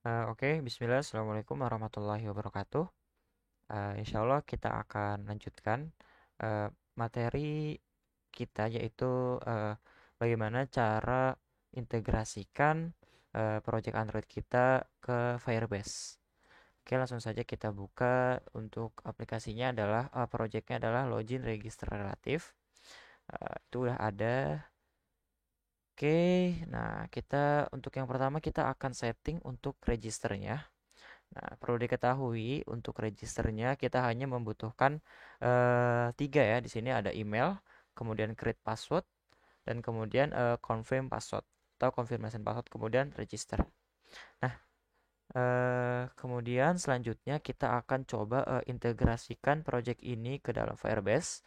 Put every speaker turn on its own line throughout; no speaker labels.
Oke, Bismillah, Assalamualaikum warahmatullahi wabarakatuh. Insya Allah kita akan lanjutkan eh, materi kita yaitu eh, bagaimana cara integrasikan project Android kita ke Firebase. Oke, langsung saja kita buka. Untuk aplikasinya adalah projectnya adalah login register relatif. Itu udah ada. Oke, nah kita untuk yang pertama kita akan setting untuk registernya. Nah, perlu diketahui untuk registernya kita hanya membutuhkan tiga ya. Di sini ada email, kemudian create password, dan kemudian confirm password atau confirmation password, kemudian register. Nah, kemudian selanjutnya kita akan coba integrasikan project ini ke dalam Firebase.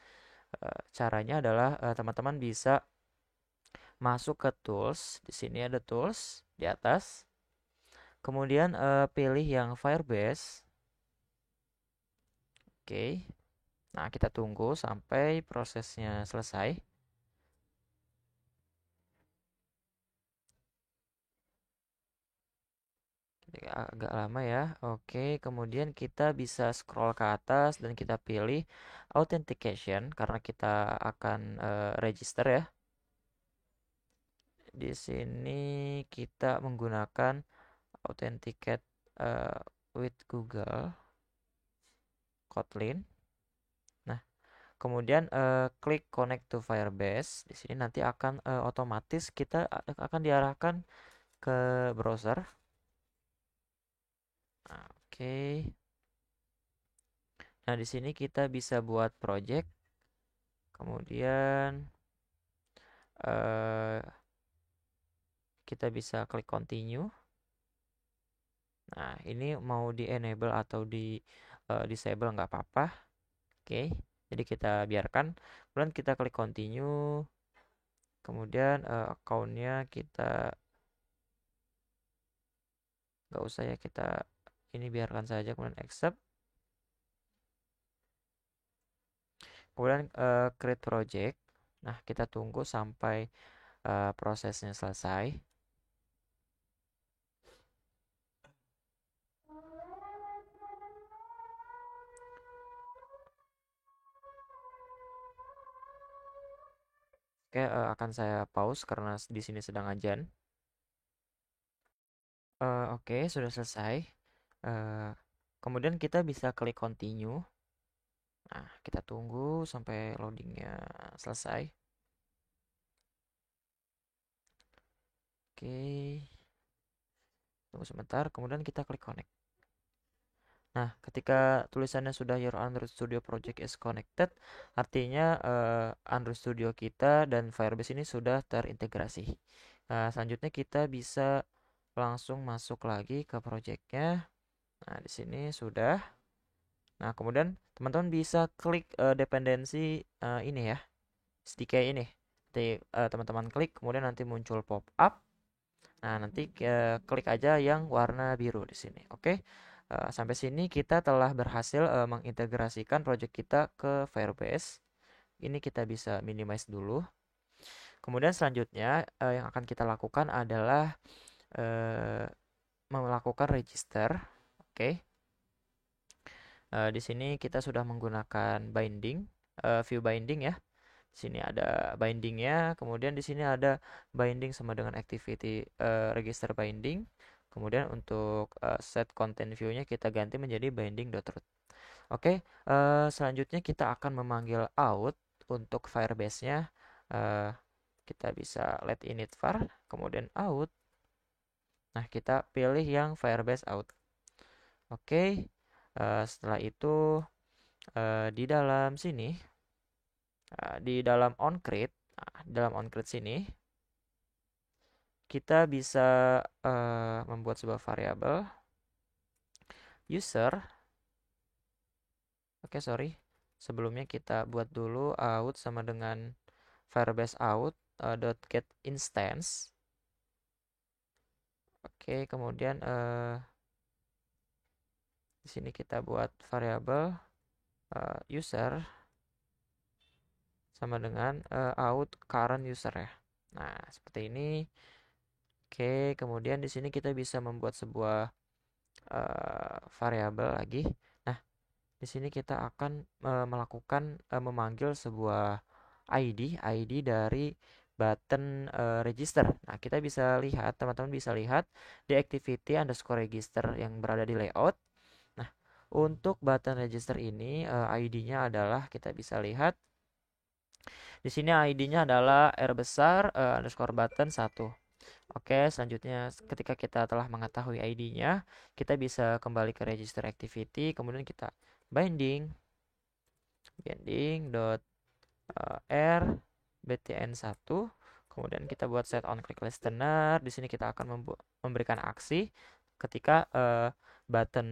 Caranya adalah teman-teman bisa masuk ke tools. Di sini ada tools di atas. Kemudian pilih yang Firebase. Oke. Nah, kita tunggu sampai prosesnya selesai. Jadi agak lama ya. Oke, kemudian kita bisa scroll ke atas dan kita pilih authentication karena kita akan register ya. Di sini kita menggunakan authenticate eh, with Google Kotlin. Nah, kemudian klik connect to Firebase. Di sini nanti akan otomatis kita akan diarahkan ke browser. Nah, oke. Nah, di sini kita bisa buat project, kemudian eh, kita bisa klik continue. Nah, ini mau di enable atau di disable nggak apa-apa. Oke, jadi kita biarkan. Kemudian kita klik continue. Kemudian accountnya kita nggak usah ya, kita ini biarkan saja. Kemudian accept. Kemudian create project. Nah, kita tunggu sampai prosesnya selesai. Oke, akan saya pause karena di sini sedang ajan. Oke, sudah selesai. Eh, Kemudian kita bisa klik continue. Nah, kita tunggu sampai loadingnya selesai. Oke, tunggu sebentar. Kemudian kita klik connect. Nah, ketika tulisannya sudah Your Android Studio Project is connected, artinya Android Studio kita dan Firebase ini sudah terintegrasi. Nah, selanjutnya kita bisa langsung masuk lagi ke projectnya. Nah, di sini sudah. Nah, kemudian teman-teman bisa klik dependensi ini ya, SDK ini. Nanti teman-teman klik, kemudian nanti muncul pop up. Nah, nanti klik aja yang warna biru di sini. Oke. Sampai sini kita telah berhasil mengintegrasikan project kita ke Firebase. Ini kita bisa minimize dulu. Kemudian selanjutnya yang akan kita lakukan adalah eh, melakukan register. Oke. Di sini kita sudah menggunakan binding, view binding ya. Di sini ada bindingnya, kemudian di sini ada binding sama dengan activity register binding. Kemudian untuk set content view-nya kita ganti menjadi binding.root. Oke, selanjutnya kita akan memanggil out untuk Firebase-nya. Eh, Kita bisa let init var, kemudian out. Nah, kita pilih yang Firebase out. Oke, setelah itu di dalam sini, di dalam onCreate, di dalam onCreate sini, kita bisa membuat sebuah variabel user. Oke, sorry. Sebelumnya kita buat dulu out sama dengan Firebase out dot get instance. Oke, kemudian di sini kita buat variabel user sama dengan out current user ya. Nah, seperti ini. Oke, kemudian di sini kita bisa membuat sebuah variabel lagi. Nah, di sini kita akan melakukan memanggil sebuah ID dari button register. Nah, kita bisa lihat, teman-teman bisa lihat di activity underscore register yang berada di layout. Nah, untuk button register ini ID-nya adalah kita bisa lihat di sini ID-nya adalah R besar underscore button 1. Oke, selanjutnya ketika kita telah mengetahui ID-nya, kita bisa kembali ke register activity, kemudian kita binding dot r btn1, kemudian kita buat set on click listener. Di sini kita akan memberikan aksi ketika button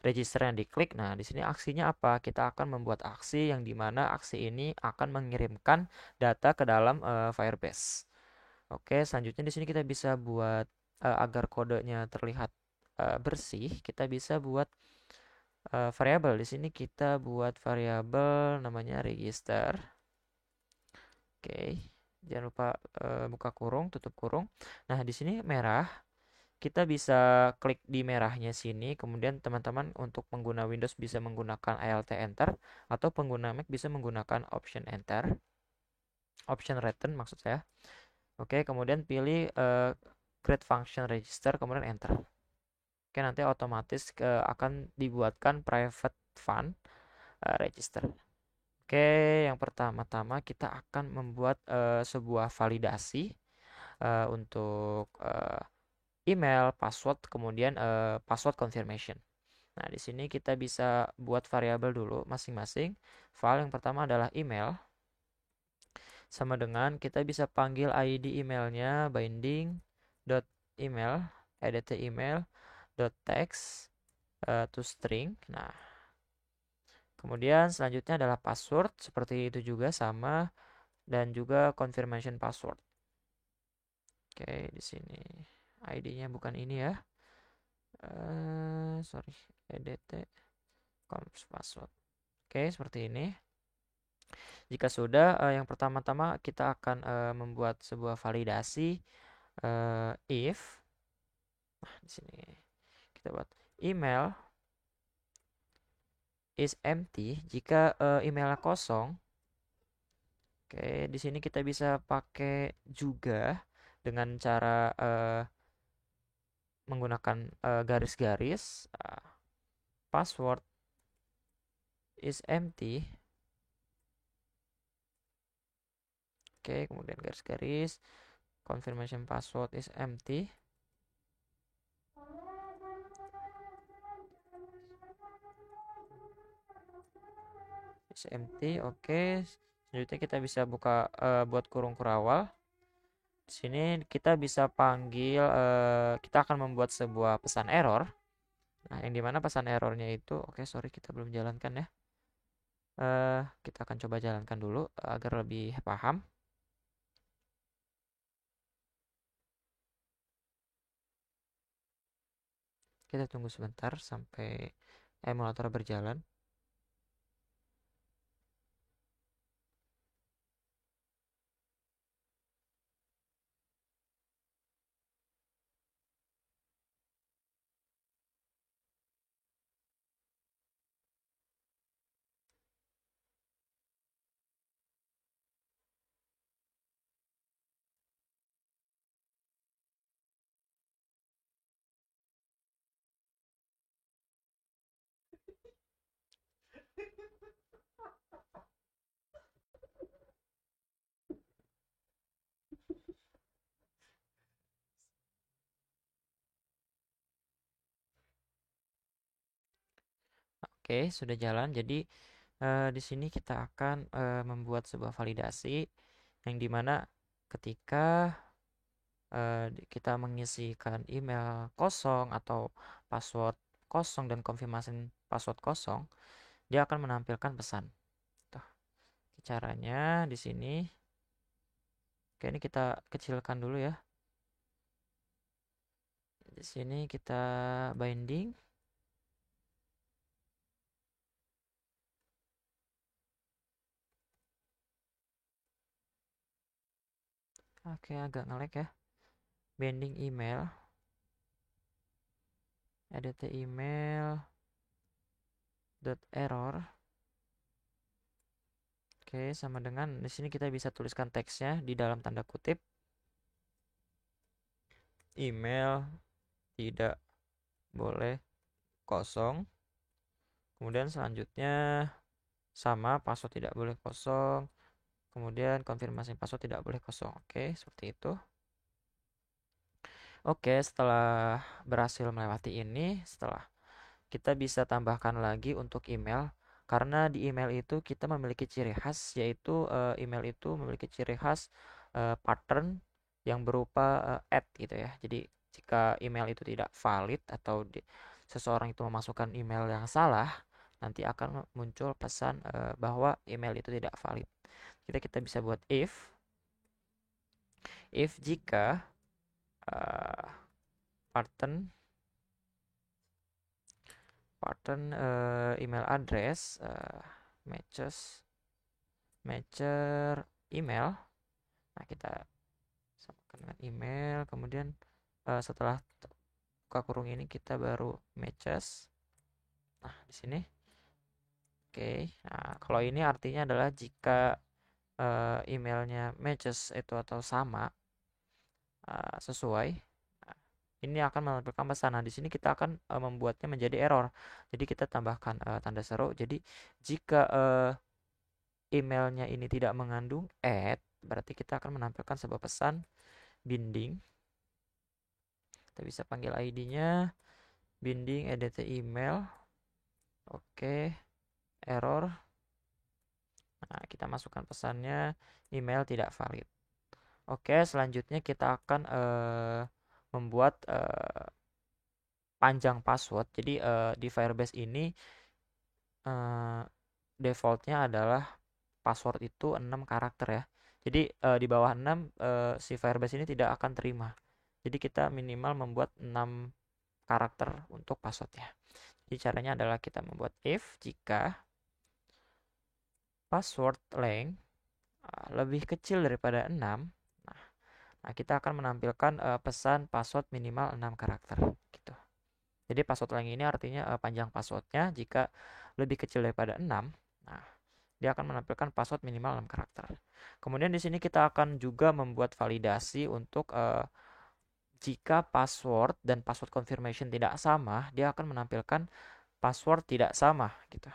register yang diklik. Nah, di sini aksinya apa? Kita akan membuat aksi yang dimana aksi ini akan mengirimkan data ke dalam Firebase. Oke, selanjutnya di sini kita bisa buat agar kodenya terlihat bersih, kita bisa buat variabel. Di sini kita buat variabel namanya register. Oke, jangan lupa buka kurung, tutup kurung. Nah, di sini merah. Kita bisa klik di merahnya sini, kemudian teman-teman untuk pengguna Windows bisa menggunakan Alt Enter, atau pengguna Mac bisa menggunakan Option Enter, Option Return maksud saya. Oke, kemudian pilih create function register, kemudian enter. Oke, nanti otomatis akan dibuatkan private fund register. Oke, yang pertama-tama kita akan membuat sebuah validasi untuk email, password, kemudian password confirmation. Nah, di sini kita bisa buat variabel dulu masing-masing. File yang pertama adalah email. Sama dengan kita bisa panggil ID emailnya binding dot email edt email dot text to string. Nah, kemudian selanjutnya adalah password, seperti itu juga sama, dan juga confirmation password. Oke, di sini ID-nya bukan ini ya. Sorry, edt conf password. Oke, seperti ini. Jika sudah, yang pertama-tama kita akan membuat sebuah validasi if. Nah, di sini kita buat email is empty. Jika emailnya kosong, oke, di sini kita bisa pakai juga dengan cara menggunakan garis-garis. Password is empty. Oke, kemudian garis-garis. Confirmation password is empty. Is empty. Oke. Selanjutnya kita bisa buka buat kurung kurawal. Di sini kita bisa panggil kita akan membuat sebuah pesan error. Nah, yang dimana pesan errornya itu, oke, sorry kita belum jalankan ya. Kita akan coba jalankan dulu agar lebih paham. Kita tunggu sebentar sampai emulator berjalan. Oke, sudah jalan. Jadi di sini kita akan membuat sebuah validasi yang dimana ketika kita mengisikan email kosong atau password kosong dan konfirmasi password kosong, dia akan menampilkan pesan. Tuh, caranya di sini. Oke, ini kita kecilkan dulu ya. Di sini kita binding. Oke, agak ngelag ya. Binding email. edit email dot error. Oke, sama dengan di sini kita bisa tuliskan teksnya di dalam tanda kutip. Email tidak boleh kosong. Kemudian selanjutnya sama, password tidak boleh kosong. Kemudian konfirmasi password tidak boleh kosong. Oke, seperti itu. Oke, setelah berhasil melewati ini, setelah kita bisa tambahkan lagi untuk email, karena di email itu kita memiliki ciri khas, yaitu email itu memiliki ciri khas pattern yang berupa at gitu ya. Jadi jika email itu tidak valid atau seseorang itu memasukkan email yang salah, nanti akan muncul pesan bahwa email itu tidak valid. Kita bisa buat if jika uh, pattern email address matcher email. Nah, kita samakan dengan email, kemudian setelah buka kurung ini kita baru matches. Nah, di sini. Oke. Nah, kalau ini artinya adalah jika emailnya matches itu atau sama, sesuai, ini akan menampilkan pesan. Nah, di sini kita akan membuatnya menjadi error. Jadi kita tambahkan tanda seru. Jadi jika emailnya ini tidak mengandung at, berarti kita akan menampilkan sebuah pesan binding. Kita bisa panggil ID-nya binding edit email. Oke, error. Nah, kita masukkan pesannya email tidak valid. Oke, selanjutnya kita akan membuat panjang password. Jadi di Firebase ini defaultnya adalah password itu 6 karakter ya. Jadi di bawah 6 si Firebase ini tidak akan terima. Jadi kita minimal membuat 6 karakter untuk passwordnya. Jadi caranya adalah kita membuat if jika password length lebih kecil daripada 6. Nah, kita akan menampilkan pesan password minimal 6 karakter gitu. Jadi password length ini artinya panjang passwordnya jika lebih kecil daripada 6. Nah, dia akan menampilkan password minimal 6 karakter. Kemudian di sini kita akan juga membuat validasi untuk jika password dan password confirmation tidak sama, dia akan menampilkan password tidak sama gitu.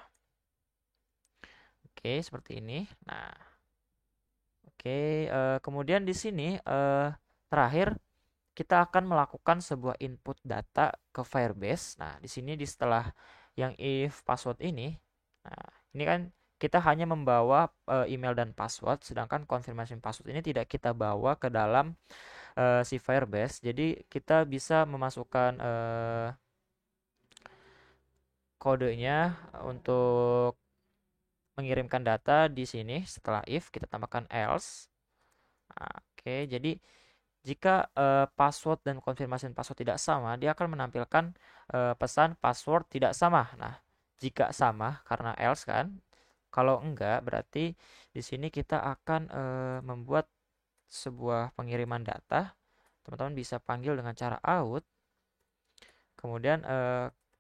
Oke, seperti ini. Nah, oke, kemudian di sini terakhir kita akan melakukan sebuah input data ke Firebase. Nah, di sini setelah yang if password ini, nah, ini kan kita hanya membawa email dan password, sedangkan confirmation password ini tidak kita bawa ke dalam si Firebase. Jadi kita bisa memasukkan kodenya untuk mengirimkan data di sini. Setelah if kita tambahkan else. Nah, oke, jadi jika password dan konfirmasi password tidak sama, dia akan menampilkan pesan password tidak sama. Nah, jika sama karena else kan. Kalau enggak, berarti di sini kita akan membuat sebuah pengiriman data. Teman-teman bisa panggil dengan cara out. Kemudian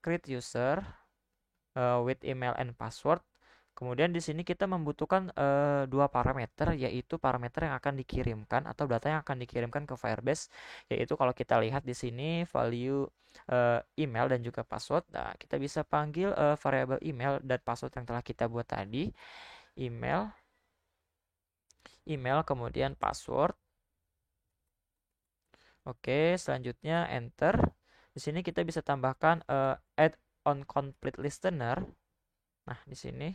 create user with email and password. Kemudian di sini kita membutuhkan dua parameter, yaitu parameter yang akan dikirimkan atau data yang akan dikirimkan ke Firebase, yaitu kalau kita lihat di sini value email dan juga password. Nah, kita bisa panggil variabel email dan password yang telah kita buat tadi, email, kemudian password. Oke, selanjutnya enter. Di sini kita bisa tambahkan add on complete listener. Nah, di sini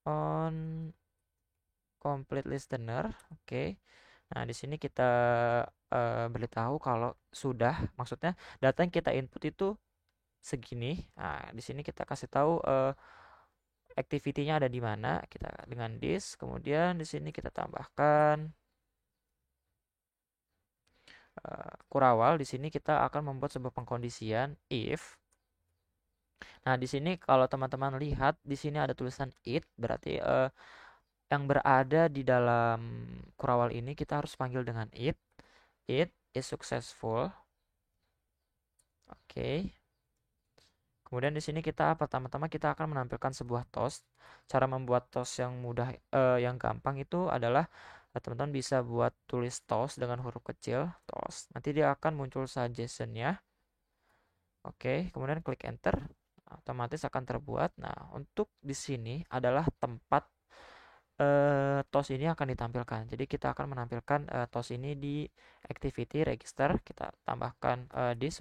on complete listener. Oke. Nah, di sini kita beritahu kalau sudah, maksudnya data yang kita input itu segini. Nah, di sini kita kasih tahu activity-nya ada di mana. Kita dengan this, kemudian di sini kita tambahkan kurawal. Di sini kita akan membuat sebuah pengkondisian if. Nah, di sini kalau teman-teman lihat di sini ada tulisan it, berarti yang berada di dalam kurawal ini kita harus panggil dengan it. It is successful. Oke. Kemudian di sini kita pertama-tama kita akan menampilkan sebuah toast. Cara membuat toast yang mudah, yang gampang itu adalah teman-teman bisa buat tulis toast dengan huruf kecil, toast. Nanti dia akan muncul suggestion-nya. Oke, kemudian klik enter, otomatis akan terbuat. Nah, untuk di sini adalah tempat toast ini akan ditampilkan. Jadi kita akan menampilkan toast ini di activity register. Kita tambahkan this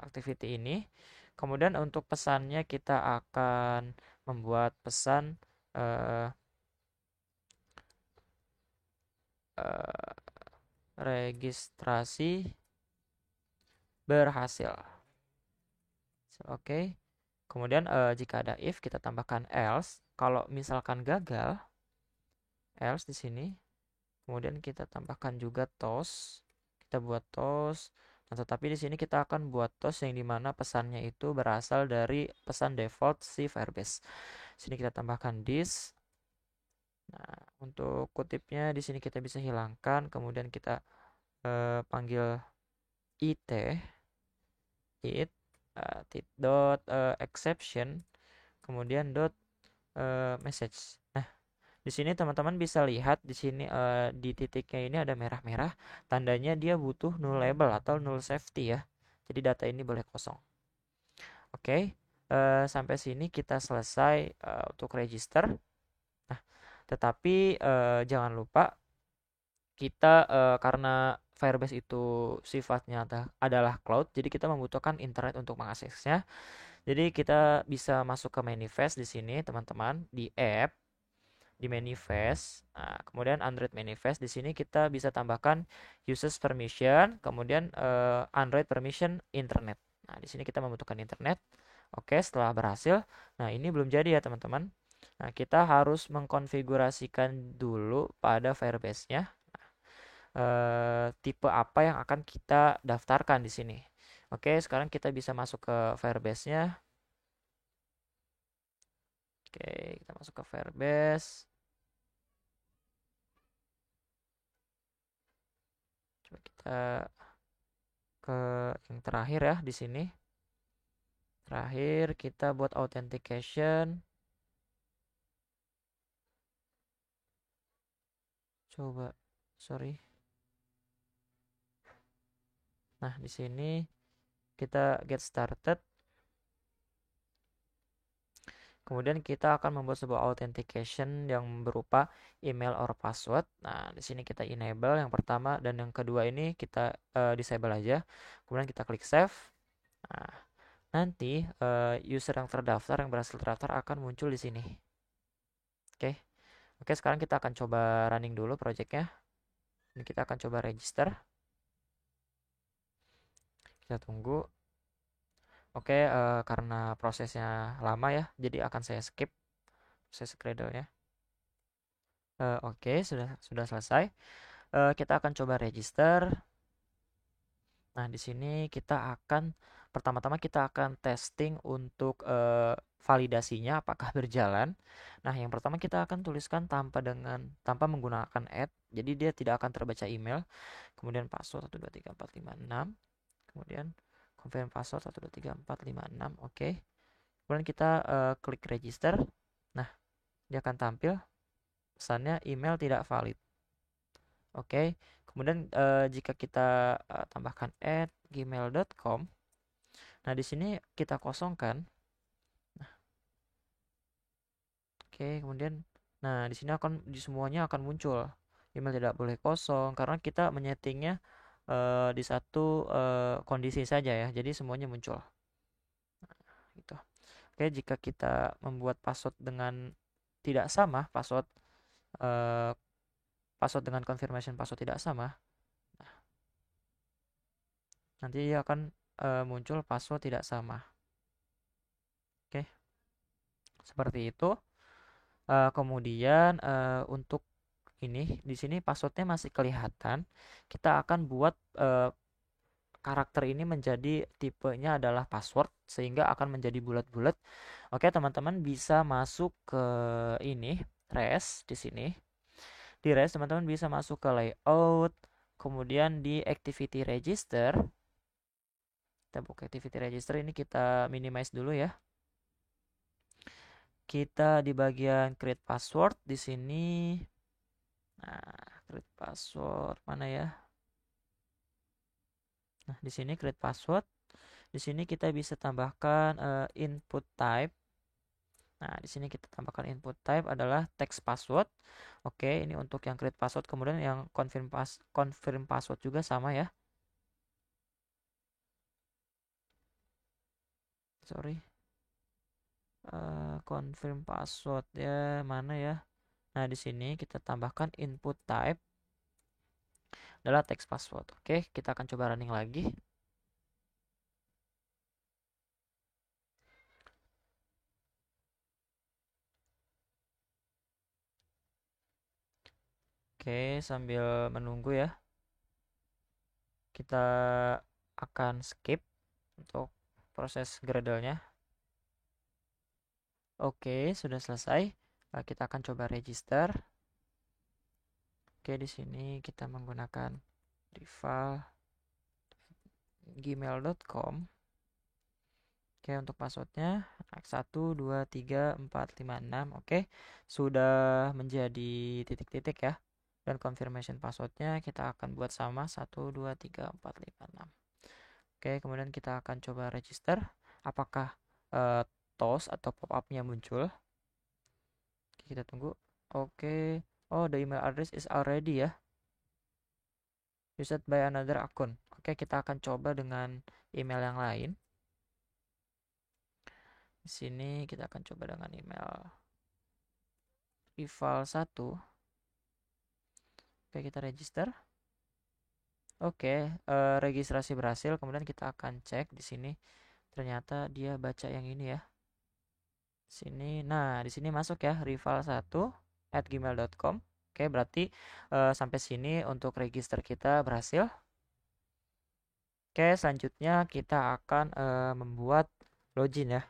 activity ini. Kemudian untuk pesannya kita akan membuat pesan uh, uh, registrasi berhasil. Oke. Kemudian jika ada if kita tambahkan else. Kalau misalkan gagal, else di sini. Kemudian kita tambahkan juga toast. Kita buat toast. Nah, tetapi di sini kita akan buat toast yang dimana pesannya itu berasal dari pesan default si Firebase. Sini kita tambahkan this. Nah, untuk kutipnya di sini kita bisa hilangkan. Kemudian kita panggil it dot exception. Kemudian dot message. Nah, di sini teman-teman bisa lihat di sini di titiknya ini ada merah-merah, tandanya dia butuh null label atau null safety ya. Jadi data ini boleh kosong. Oke, sampai sini kita selesai untuk register. Nah, tetapi jangan lupa kita karena Firebase itu sifatnya adalah cloud, jadi kita membutuhkan internet untuk mengaksesnya. Jadi kita bisa masuk ke manifest di sini, teman-teman, di app, di manifest. Nah, kemudian Android manifest di sini kita bisa tambahkan users permission, kemudian Android permission internet. Nah, di sini kita membutuhkan internet. Oke, setelah berhasil. Nah, ini belum jadi ya, teman-teman. Nah, kita harus mengkonfigurasikan dulu pada Firebase-nya tipe apa yang akan kita daftarkan di sini. Oke, sekarang kita bisa masuk ke Firebase-nya. Oke, kita masuk ke Firebase. Coba kita ke yang terakhir ya di sini. Terakhir kita buat authentication. Coba, sorry. Nah, di sini kita get started. Kemudian kita akan membuat sebuah authentication yang berupa email or password. Nah, di sini kita enable yang pertama dan yang kedua ini kita disable aja. Kemudian kita klik save. Nah, nanti user yang terdaftar yang berhasil terdaftar akan muncul di sini. Oke. Oke, sekarang kita akan coba running dulu projectnya. Ini kita akan coba register. Kita tunggu. Oke, karena prosesnya lama ya, jadi akan saya skip proses Gradle-nya. Oke, sudah selesai. Kita akan coba register. Nah, di sini kita akan pertama-tama kita akan testing untuk validasinya apakah berjalan. Nah, yang pertama kita akan tuliskan tanpa menggunakan add. Jadi dia tidak akan terbaca email. Kemudian password 123456. Kemudian confirm password 123456. Oke. Kemudian kita klik register. Nah, dia akan tampil pesannya email tidak valid. Oke. Kemudian jika kita tambahkan @gmail.com. Nah, di sini kita kosongkan. Nah, oke, kemudian di sini di semuanya akan muncul email tidak boleh kosong karena kita menyetingnya di satu kondisi saja ya. Jadi semuanya muncul. Nah, gitu. Oke, jika kita membuat password dengan tidak sama, eh, password dengan confirmation password tidak sama, nanti dia akan muncul password tidak sama. Oke, seperti itu. Kemudian untuk ini di sini passwordnya masih kelihatan. Kita akan buat karakter ini menjadi tipenya adalah password sehingga akan menjadi bulat-bulat. Oke, teman-teman bisa masuk ke ini res di sini. Di res teman-teman bisa masuk ke layout, kemudian di activity register. Kita buka activity register, ini kita minimize dulu ya. Kita di bagian create password di sini. Nah, create password mana ya? Nah, di sini create password. Di sini kita bisa tambahkan input type. Nah, di sini kita tambahkan input type adalah text password. Oke, ini untuk yang create password. Kemudian yang confirm password juga sama ya. Sorry. Confirm password ya, mana ya? Nah, di sini kita tambahkan input type adalah text password. Oke, kita akan coba running lagi. Oke, sambil menunggu ya, kita akan skip untuk proses Gradle-nya. Oke, sudah selesai. Kita akan coba register. Oke, di sini kita menggunakan rival gmail.com. Oke, untuk passwordnya 1234566. Oke, sudah menjadi titik-titik ya. Dan confirmation passwordnya kita akan buat sama 1234566. Oke, kemudian kita akan coba register. Apakah toast atau pop-up-nya muncul? Kita tunggu. Oke. Oh, the email address is already ya. Used by another account. Oke, kita akan coba dengan email yang lain. Di sini kita akan coba dengan email rival1. Oke, kita register. Oke, registrasi berhasil. Kemudian kita akan cek di sini. Ternyata dia baca yang ini ya. Sini. Nah, di sini masuk ya rival1@gmail.com. Oke, berarti sampai sini untuk register kita berhasil. Oke, selanjutnya kita akan membuat login ya.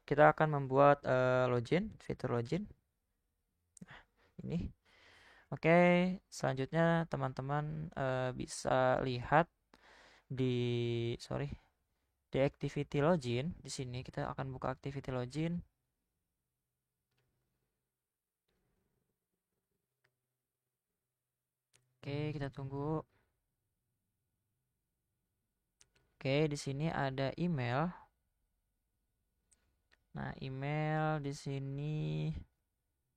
Kita akan membuat login, fitur login. Nah, ini. Oke, selanjutnya teman-teman bisa lihat di di activity login. Di sini kita akan buka activity login. Oke, kita tunggu. Oke, di sini ada email. Nah, email di sini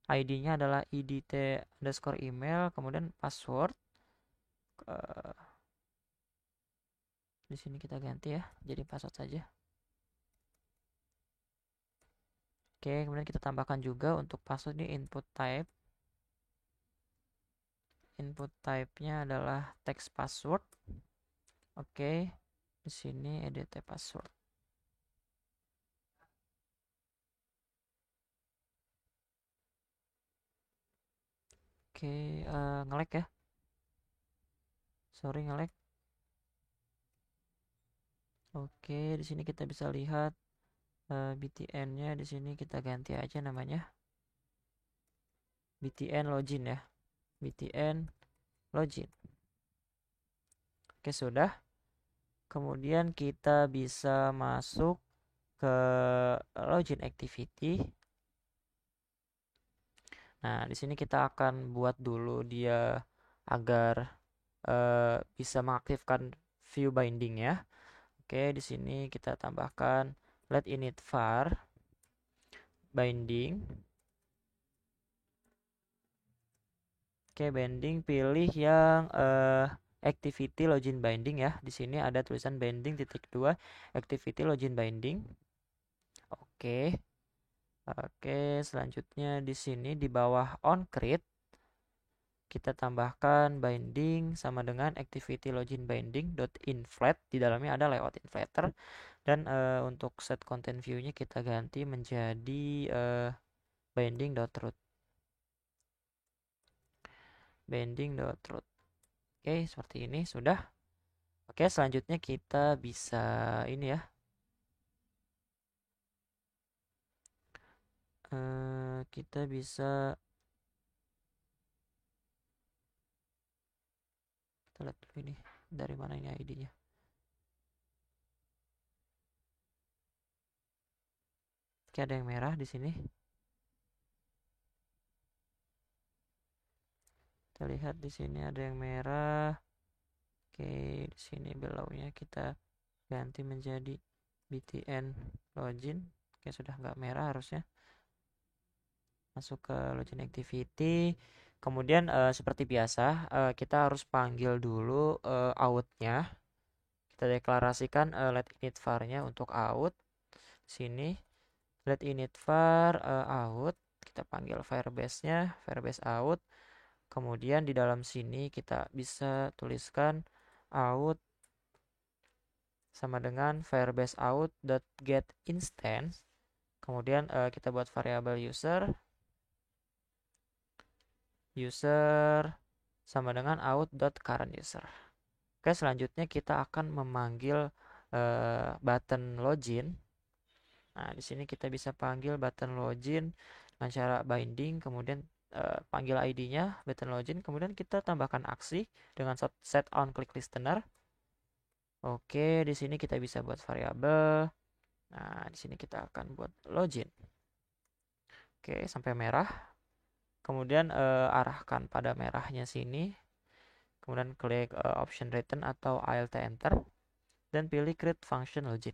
ID-nya adalah idt_email, kemudian password. Di sini kita ganti ya, jadi password saja. Oke, kemudian kita tambahkan juga untuk password di input type. Input type-nya adalah text password. Oke, di sini edit password. Oke, nge-lag ya. Sorry nge-lag. Oke, di sini kita bisa lihat btn-nya. Di sini kita ganti aja namanya. btn login ya. btn login. Oke, sudah. Kemudian kita bisa masuk ke login activity. Nah, di sini kita akan buat dulu dia agar bisa mengaktifkan view binding ya. Oke, di sini kita tambahkan let init var binding. Oke, binding pilih yang activity login binding ya. Di sini ada tulisan binding titik 2 activity login binding. Oke. Oke, selanjutnya di sini di bawah on create kita tambahkan binding sama dengan activity login binding dot inflat. Di dalamnya ada layout inflator dan untuk set content view-nya kita ganti menjadi binding dot root. Binding dot root. Oke, seperti ini sudah. Oke, selanjutnya kita bisa ini ya. Kita bisa kita lihat dulu ini dari mana ini ID-nya. Oke, ada yang merah di sini. Kita lihat di sini ada yang merah. Oke, di sini belaunya kita ganti menjadi btn login. Oke, sudah nggak merah harusnya. Masuk ke login activity. Kemudian seperti biasa kita harus panggil dulu outnya. Kita deklarasikan let init var-nya untuk out. Sini let init var out. Kita panggil firebase-nya, firebase out. Kemudian di dalam sini kita bisa tuliskan out sama dengan firebase out.get instance. Kemudian kita buat variabel user sama dengan out.current user. Oke, selanjutnya kita akan memanggil button login. Nah, di sini kita bisa panggil button login dengan cara binding, kemudian panggil ID-nya button login, kemudian kita tambahkan aksi dengan set on click listener. Oke, di sini kita bisa buat variabel. Nah, di sini kita akan buat login. Oke, sampai merah. Kemudian arahkan pada merahnya sini. Kemudian klik option return atau alt enter dan pilih create function login.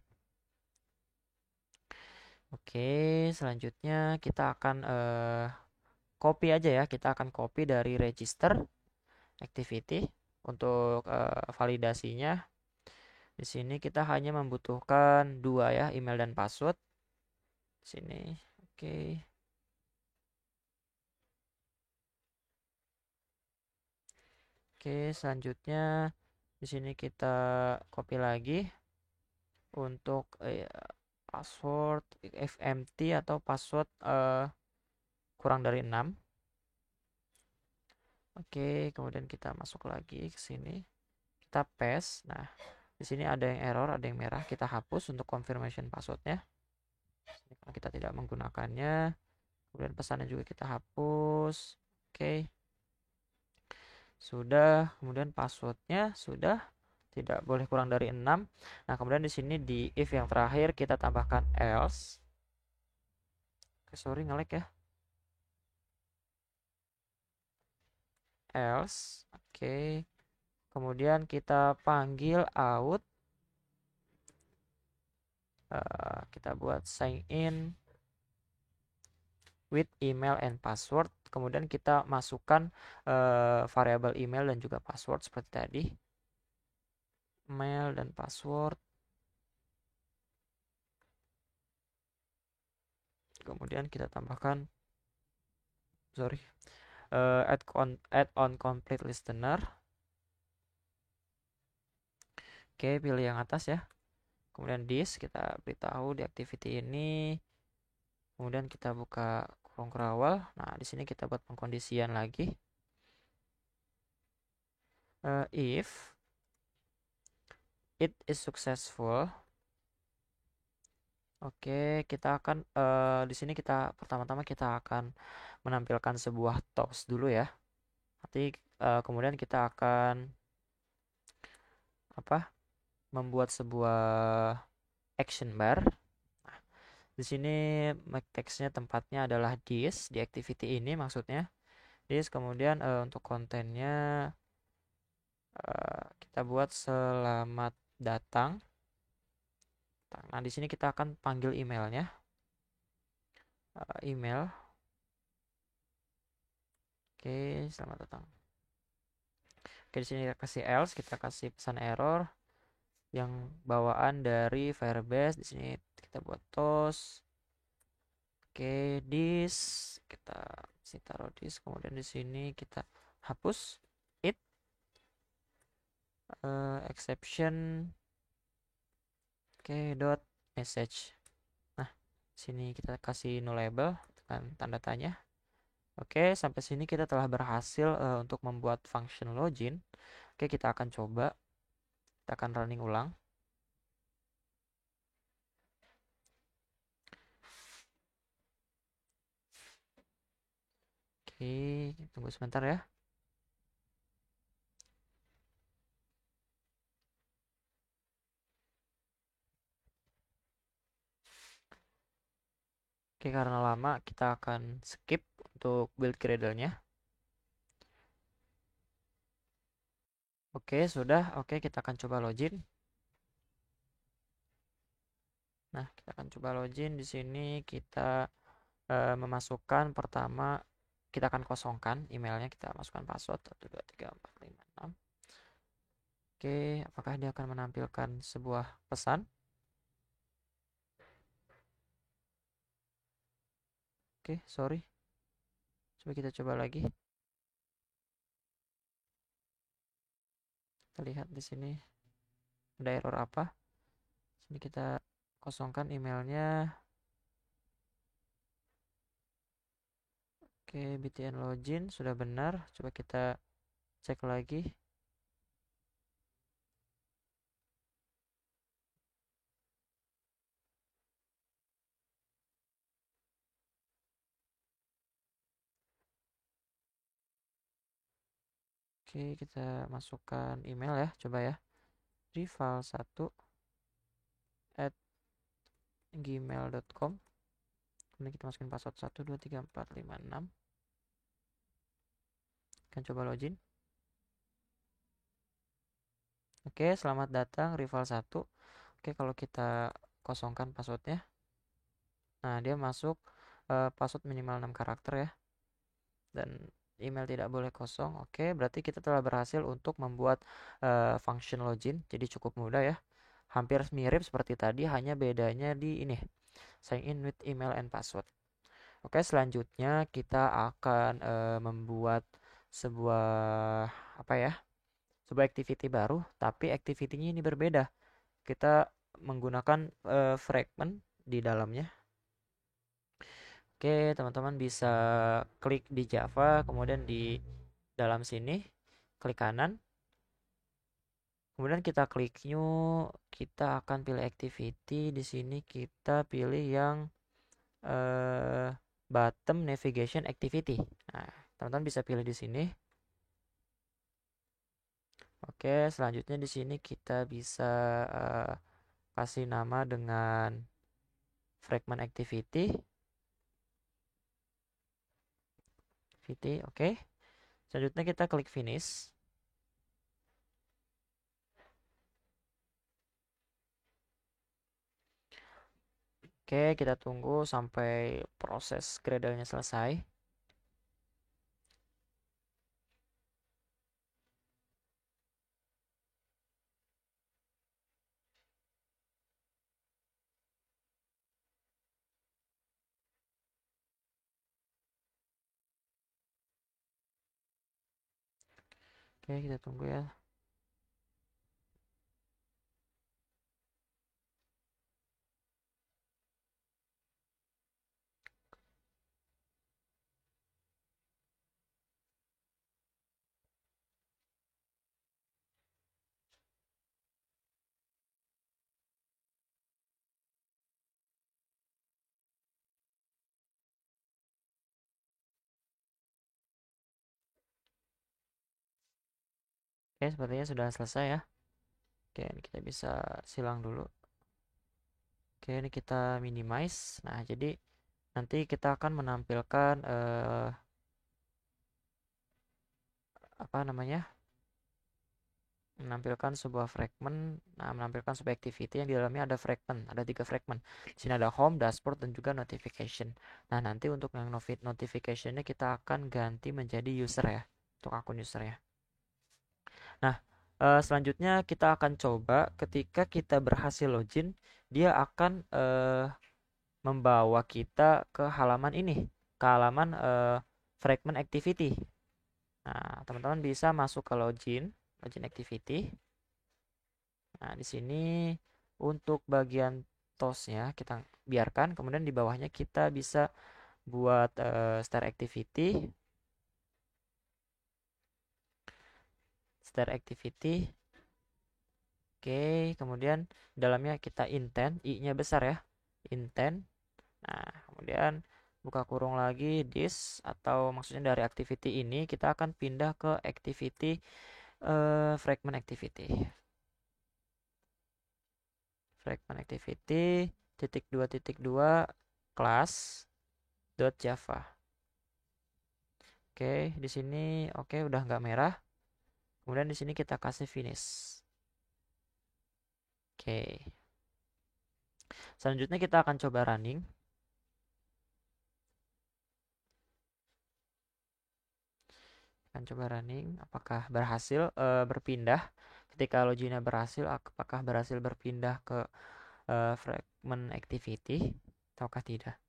Oke, selanjutnya kita akan copy aja ya. Kita akan copy dari register activity untuk validasinya. Di sini kita hanya membutuhkan dua ya, email dan password. Di sini, oke. Oke, selanjutnya di sini kita copy lagi untuk password fmt atau password kurang dari 6. Oke, kemudian kita masuk lagi ke sini. Kita paste. Nah, di sini ada yang error, ada yang merah. Kita hapus untuk confirmation passwordnya. Karena kita tidak menggunakannya. Kemudian pesannya juga kita hapus. Oke. Sudah. Kemudian passwordnya sudah. Tidak boleh kurang dari 6. Nah, kemudian di sini di if yang terakhir kita tambahkan else. Oke, sorry nge-lag ya. Else. Oke. Kemudian kita panggil out. Kita buat sign in with email and password. Kemudian kita masukkan variabel email dan juga password seperti tadi. Email dan password. Kemudian kita tambahkan add on complete listener. Oke, pilih yang atas ya. Kemudian this kita beritahu di activity ini. Kemudian kita buka kurung kerawal. Nah, di sini kita buat pengkondisian lagi. If it is successful. Oke, kita akan di sini kita pertama-tama kita akan menampilkan sebuah toast dulu ya. Nanti kemudian kita akan membuat sebuah action bar. Nah, di sini make text-nya tempatnya adalah this di activity ini maksudnya. This kemudian untuk kontennya kita buat selamat datang. Nah, di sini kita akan panggil emailnya. Email. Oke, selamat datang. Oke, di sini kita kasih else, kita kasih pesan error yang bawaan dari Firebase. Di sini kita buat toast. Oke, this kita taruh this, kemudian di sini kita hapus it exception. Oke, dot message. Nah, sini kita kasih nullable dengan tanda tanya. Oke, sampai sini kita telah berhasil untuk membuat function login. Oke, kita akan coba. Kita akan running ulang. Oke, tunggu sebentar ya. Oke, karena lama kita akan skip untuk build Gradle-nya. Oke, sudah. Oke, kita akan coba login. Nah, kita akan coba login. Di sini kita memasukkan pertama, kita akan kosongkan emailnya. Kita masukkan password 123456. Oke, apakah dia akan menampilkan sebuah pesan? Oke, sorry. Coba kita coba lagi. Kita lihat di sini ada error apa. Sini kita kosongkan emailnya. Oke, btn login sudah benar. Coba kita cek lagi. Oke, kita masukkan email ya, coba ya. Rival1 at gmail.com. Kemudian kita masukin password 123456. Akan coba login. Oke, selamat datang Rival1. Oke, kalau kita kosongkan passwordnya, nah dia masuk password minimal 6 karakter ya. Dan email tidak boleh kosong. Oke, berarti kita telah berhasil untuk membuat function login. Jadi cukup mudah ya. Hampir mirip seperti tadi, hanya bedanya di ini, sign in with email and password. Oke, selanjutnya kita akan membuat sebuah apa ya? Sebuah activity baru, tapi activity-nya ini berbeda. Kita menggunakan fragment di dalamnya. Oke, teman-teman bisa klik di Java, kemudian di dalam sini klik kanan. Kemudian kita klik new, kita akan pilih activity. Di sini kita pilih yang eh, bottom navigation activity. Nah, teman-teman bisa pilih di sini. Oke, selanjutnya di sini kita bisa eh, kasih nama dengan fragment activity. Oke. Selanjutnya kita klik finish. Oke, kita tunggu sampai proses Gradle-nya selesai. Oke, kita tunggu ya. Oke, sepertinya sudah selesai ya. Oke, ini kita bisa silang dulu. Oke, ini kita minimize. Nah, jadi nanti kita akan menampilkan apa namanya? Menampilkan sebuah fragment, nah menampilkan sebuah activity yang di dalamnya ada fragment, ada 3 fragment. Di sini ada home, dashboard, dan juga notification. Nah, nanti untuk yang notificationnya kita akan ganti menjadi user ya, untuk akun user ya. Nah, selanjutnya kita akan coba ketika kita berhasil login, dia akan membawa kita ke halaman ini, ke halaman fragment activity. Nah, teman-teman bisa masuk ke login activity. Nah, di sini untuk bagian tosnya kita biarkan, kemudian di bawahnya kita bisa buat start activity. Start activity. Oke, kemudian dalamnya kita intent, i-nya besar ya. Intent. Nah, kemudian buka kurung lagi this, atau maksudnya dari activity ini kita akan pindah ke activity fragment activity. Fragment activity titik dua kelas. .java. Oke, di sini oke udah nggak merah. Kemudian di sini kita kasih finish. Oke. Selanjutnya kita akan coba running. Akan coba running apakah berhasil berpindah. Ketika loginnya berhasil, apakah berhasil berpindah ke fragment activity ataukah tidak.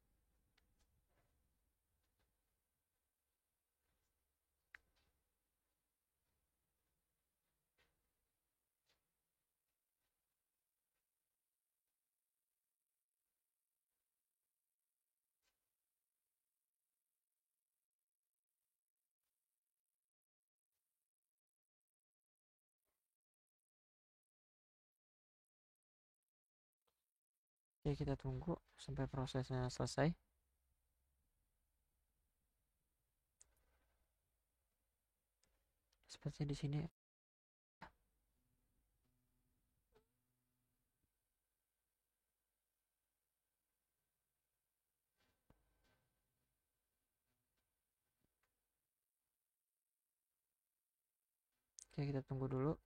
Oke, kita tunggu sampai prosesnya selesai. Seperti di sini. Oke, kita tunggu dulu.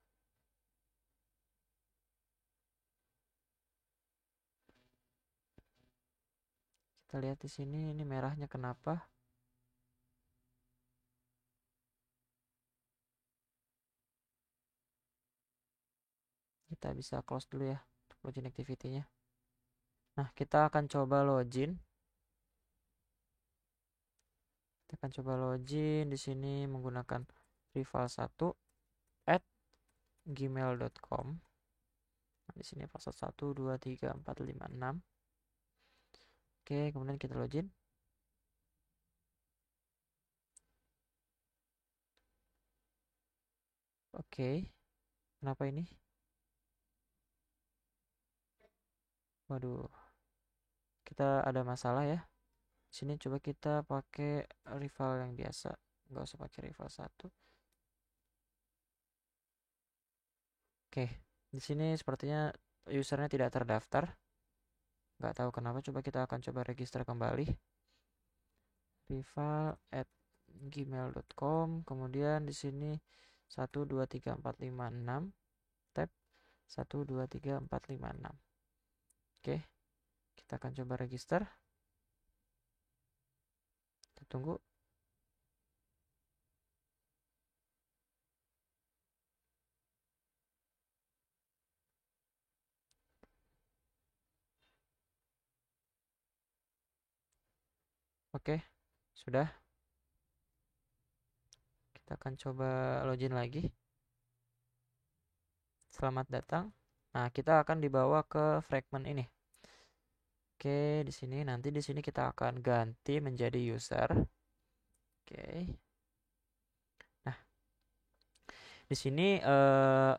Kita lihat di sini ini merahnya kenapa? Kita bisa close dulu ya untuk login activity-nya. Nah, kita akan coba login. Kita akan coba login di sini menggunakan rival1@gmail.com. Nah, di sini password 1 2 3 4 5 6. Oke, kemudian kita login. Oke. Kenapa ini? Waduh. Kita ada masalah ya. Sini coba kita pakai rival yang biasa. Nggak usah pakai rival 1. Oke. Di sini sepertinya usernya tidak terdaftar. Nggak tahu kenapa. Coba kita akan coba register kembali. rival@gmail.com. Kemudian di sini 1 2 3 4 5 6. Tab 1 2 3 4 5 6. Oke. Kita akan coba register. Kita tunggu. Oke. Sudah. Kita akan coba login lagi. Selamat datang. Nah, kita akan dibawa ke fragment ini. Oke, di sini nanti di sini kita akan ganti menjadi user. Oke. Nah, di sini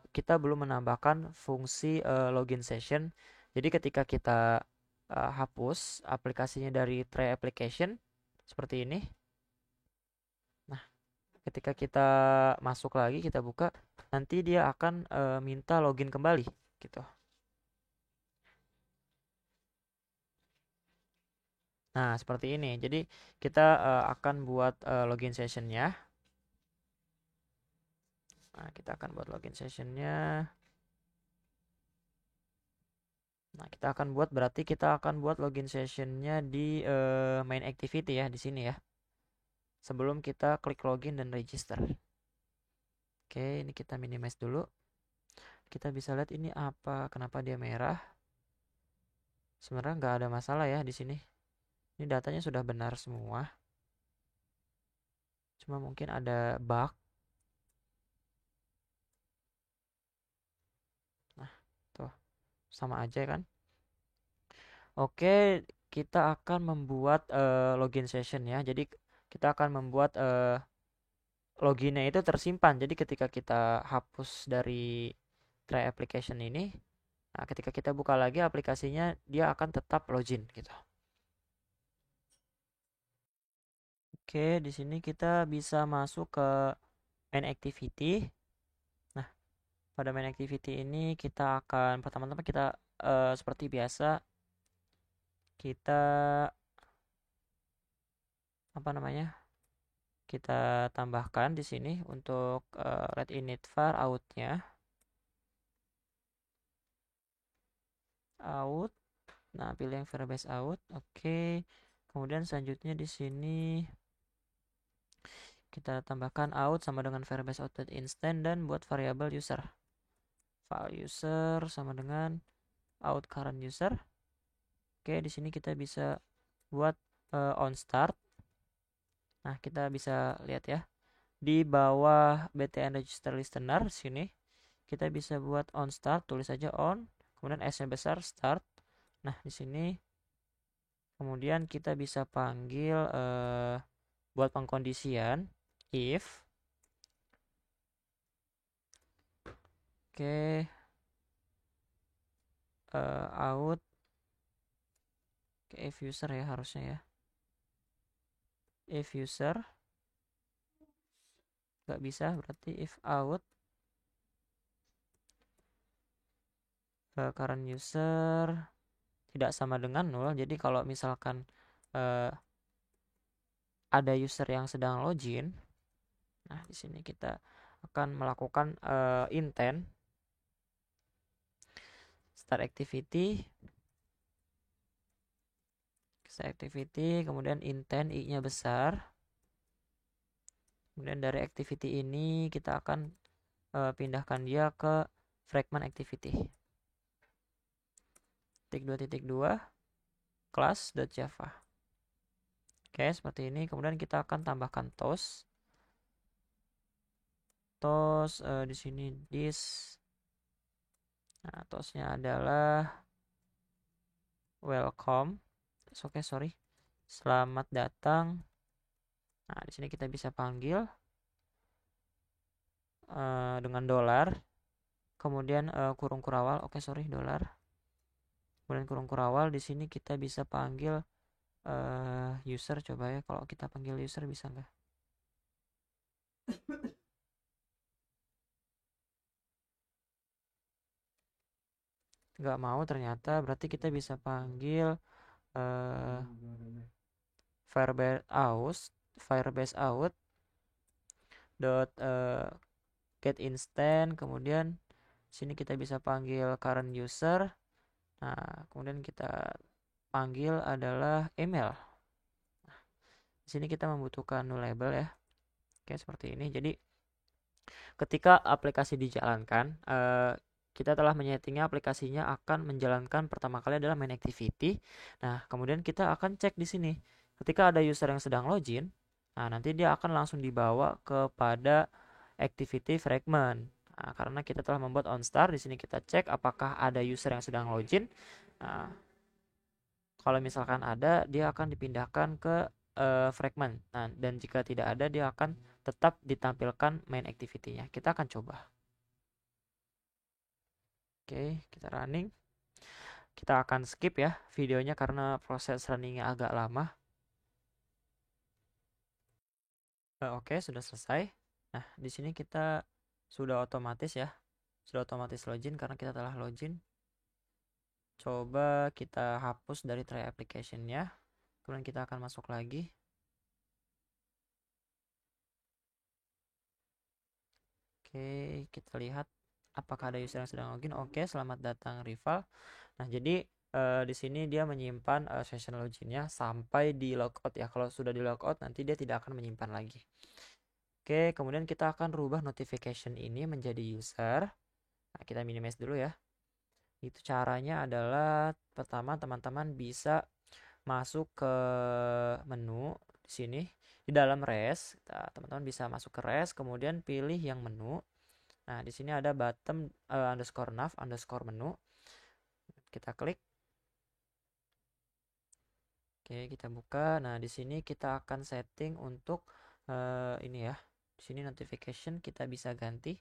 kita belum menambahkan fungsi login session. Jadi ketika kita hapus aplikasinya dari tray application seperti ini. Nah, ketika kita masuk lagi, kita buka, nanti dia akan minta login kembali gitu. Nah, seperti ini. Jadi kita akan buat login sessionnya. Nah, kita akan buat login sessionnya. Nah, kita akan buat berarti kita akan buat login sessionnya di main activity ya di sini ya. Sebelum kita klik login dan register. Oke, ini kita minimize dulu. Kita bisa lihat ini apa, kenapa dia merah. Sebenarnya nggak ada masalah ya di sini. Ini datanya sudah benar semua. Cuma mungkin ada bug. Nah, tuh sama aja kan. Oke, kita akan membuat login session ya. Jadi kita akan membuat loginnya itu tersimpan. Jadi ketika kita hapus dari try application ini, nah ketika kita buka lagi aplikasinya dia akan tetap login gitu. Oke, di sini kita bisa masuk ke main activity. Nah, pada main activity ini kita akan pertama-tama kita seperti biasa kita apa namanya, kita tambahkan di sini untuk let init var outnya out. Nah, pilih yang variable out. Oke. Kemudian selanjutnya di sini kita tambahkan out sama dengan variable out instant dan buat variabel user. File user sama dengan out current user. Oke, di sini kita bisa buat on start. Nah, kita bisa lihat ya. Di bawah btn register listener sini kita bisa buat on start, tulis aja on, kemudian s-nya besar start. Nah, di sini kemudian kita bisa panggil buat pengkondisian if oke out if user ya harusnya ya. If user nggak bisa, berarti if out current user tidak sama dengan 0. Jadi kalau misalkan ada user yang sedang login, nah di sini kita akan melakukan intent start activity, kemudian intent i-nya besar. Kemudian dari activity ini kita akan pindahkan dia ke fragment activity. .2 class.java. Oke, seperti ini. Kemudian kita akan tambahkan toast. Toast di sini this. Nah, toastnya adalah welcome. Oke, sorry. Selamat datang. Nah, di sini kita bisa panggil dengan $. Kemudian kurung kurawal. Oke, sorry, $. Kemudian kurung kurawal. Di sini kita bisa panggil user. Coba ya, kalau kita panggil user bisa nggak? Nggak mau ternyata. Berarti kita bisa panggil firebase out dot get instant. Kemudian sini kita bisa panggil current user. Nah, kemudian kita panggil adalah email. Nah, di sini kita membutuhkan null label ya. Oke, seperti ini. Jadi ketika aplikasi dijalankan, kita telah menyetingnya, aplikasinya akan menjalankan pertama kali adalah main activity. Nah, kemudian kita akan cek di sini. Ketika ada user yang sedang login, nah nanti dia akan langsung dibawa kepada activity fragment. Nah, karena kita telah membuat onStart, di sini kita cek apakah ada user yang sedang login. Nah, kalau misalkan ada, dia akan dipindahkan ke fragment. Nah, dan jika tidak ada, dia akan tetap ditampilkan main activity-nya. Kita akan coba. Oke, kita running. Kita akan skip ya videonya karena proses runningnya agak lama. Oke, sudah selesai. Nah, di sini kita sudah otomatis ya. Sudah otomatis login karena kita telah login. Coba kita hapus dari try application-nya. Kemudian kita akan masuk lagi. Oke, kita lihat apakah ada user yang sedang login. Oke, selamat datang rival. Nah, jadi di sini dia menyimpan session loginnya sampai di logout ya. Kalau sudah di logout nanti dia tidak akan menyimpan lagi. Oke, kemudian kita akan rubah notification ini menjadi user. Nah, kita minimize dulu ya. Itu caranya adalah pertama teman-teman bisa masuk ke menu di sini di dalam res. Teman-teman bisa masuk ke res, kemudian pilih yang menu. Nah, di sini ada button underscore nav underscore menu. Kita klik. Oke, kita buka. Nah, di sini kita akan setting untuk ini ya. Di sini notification kita bisa ganti.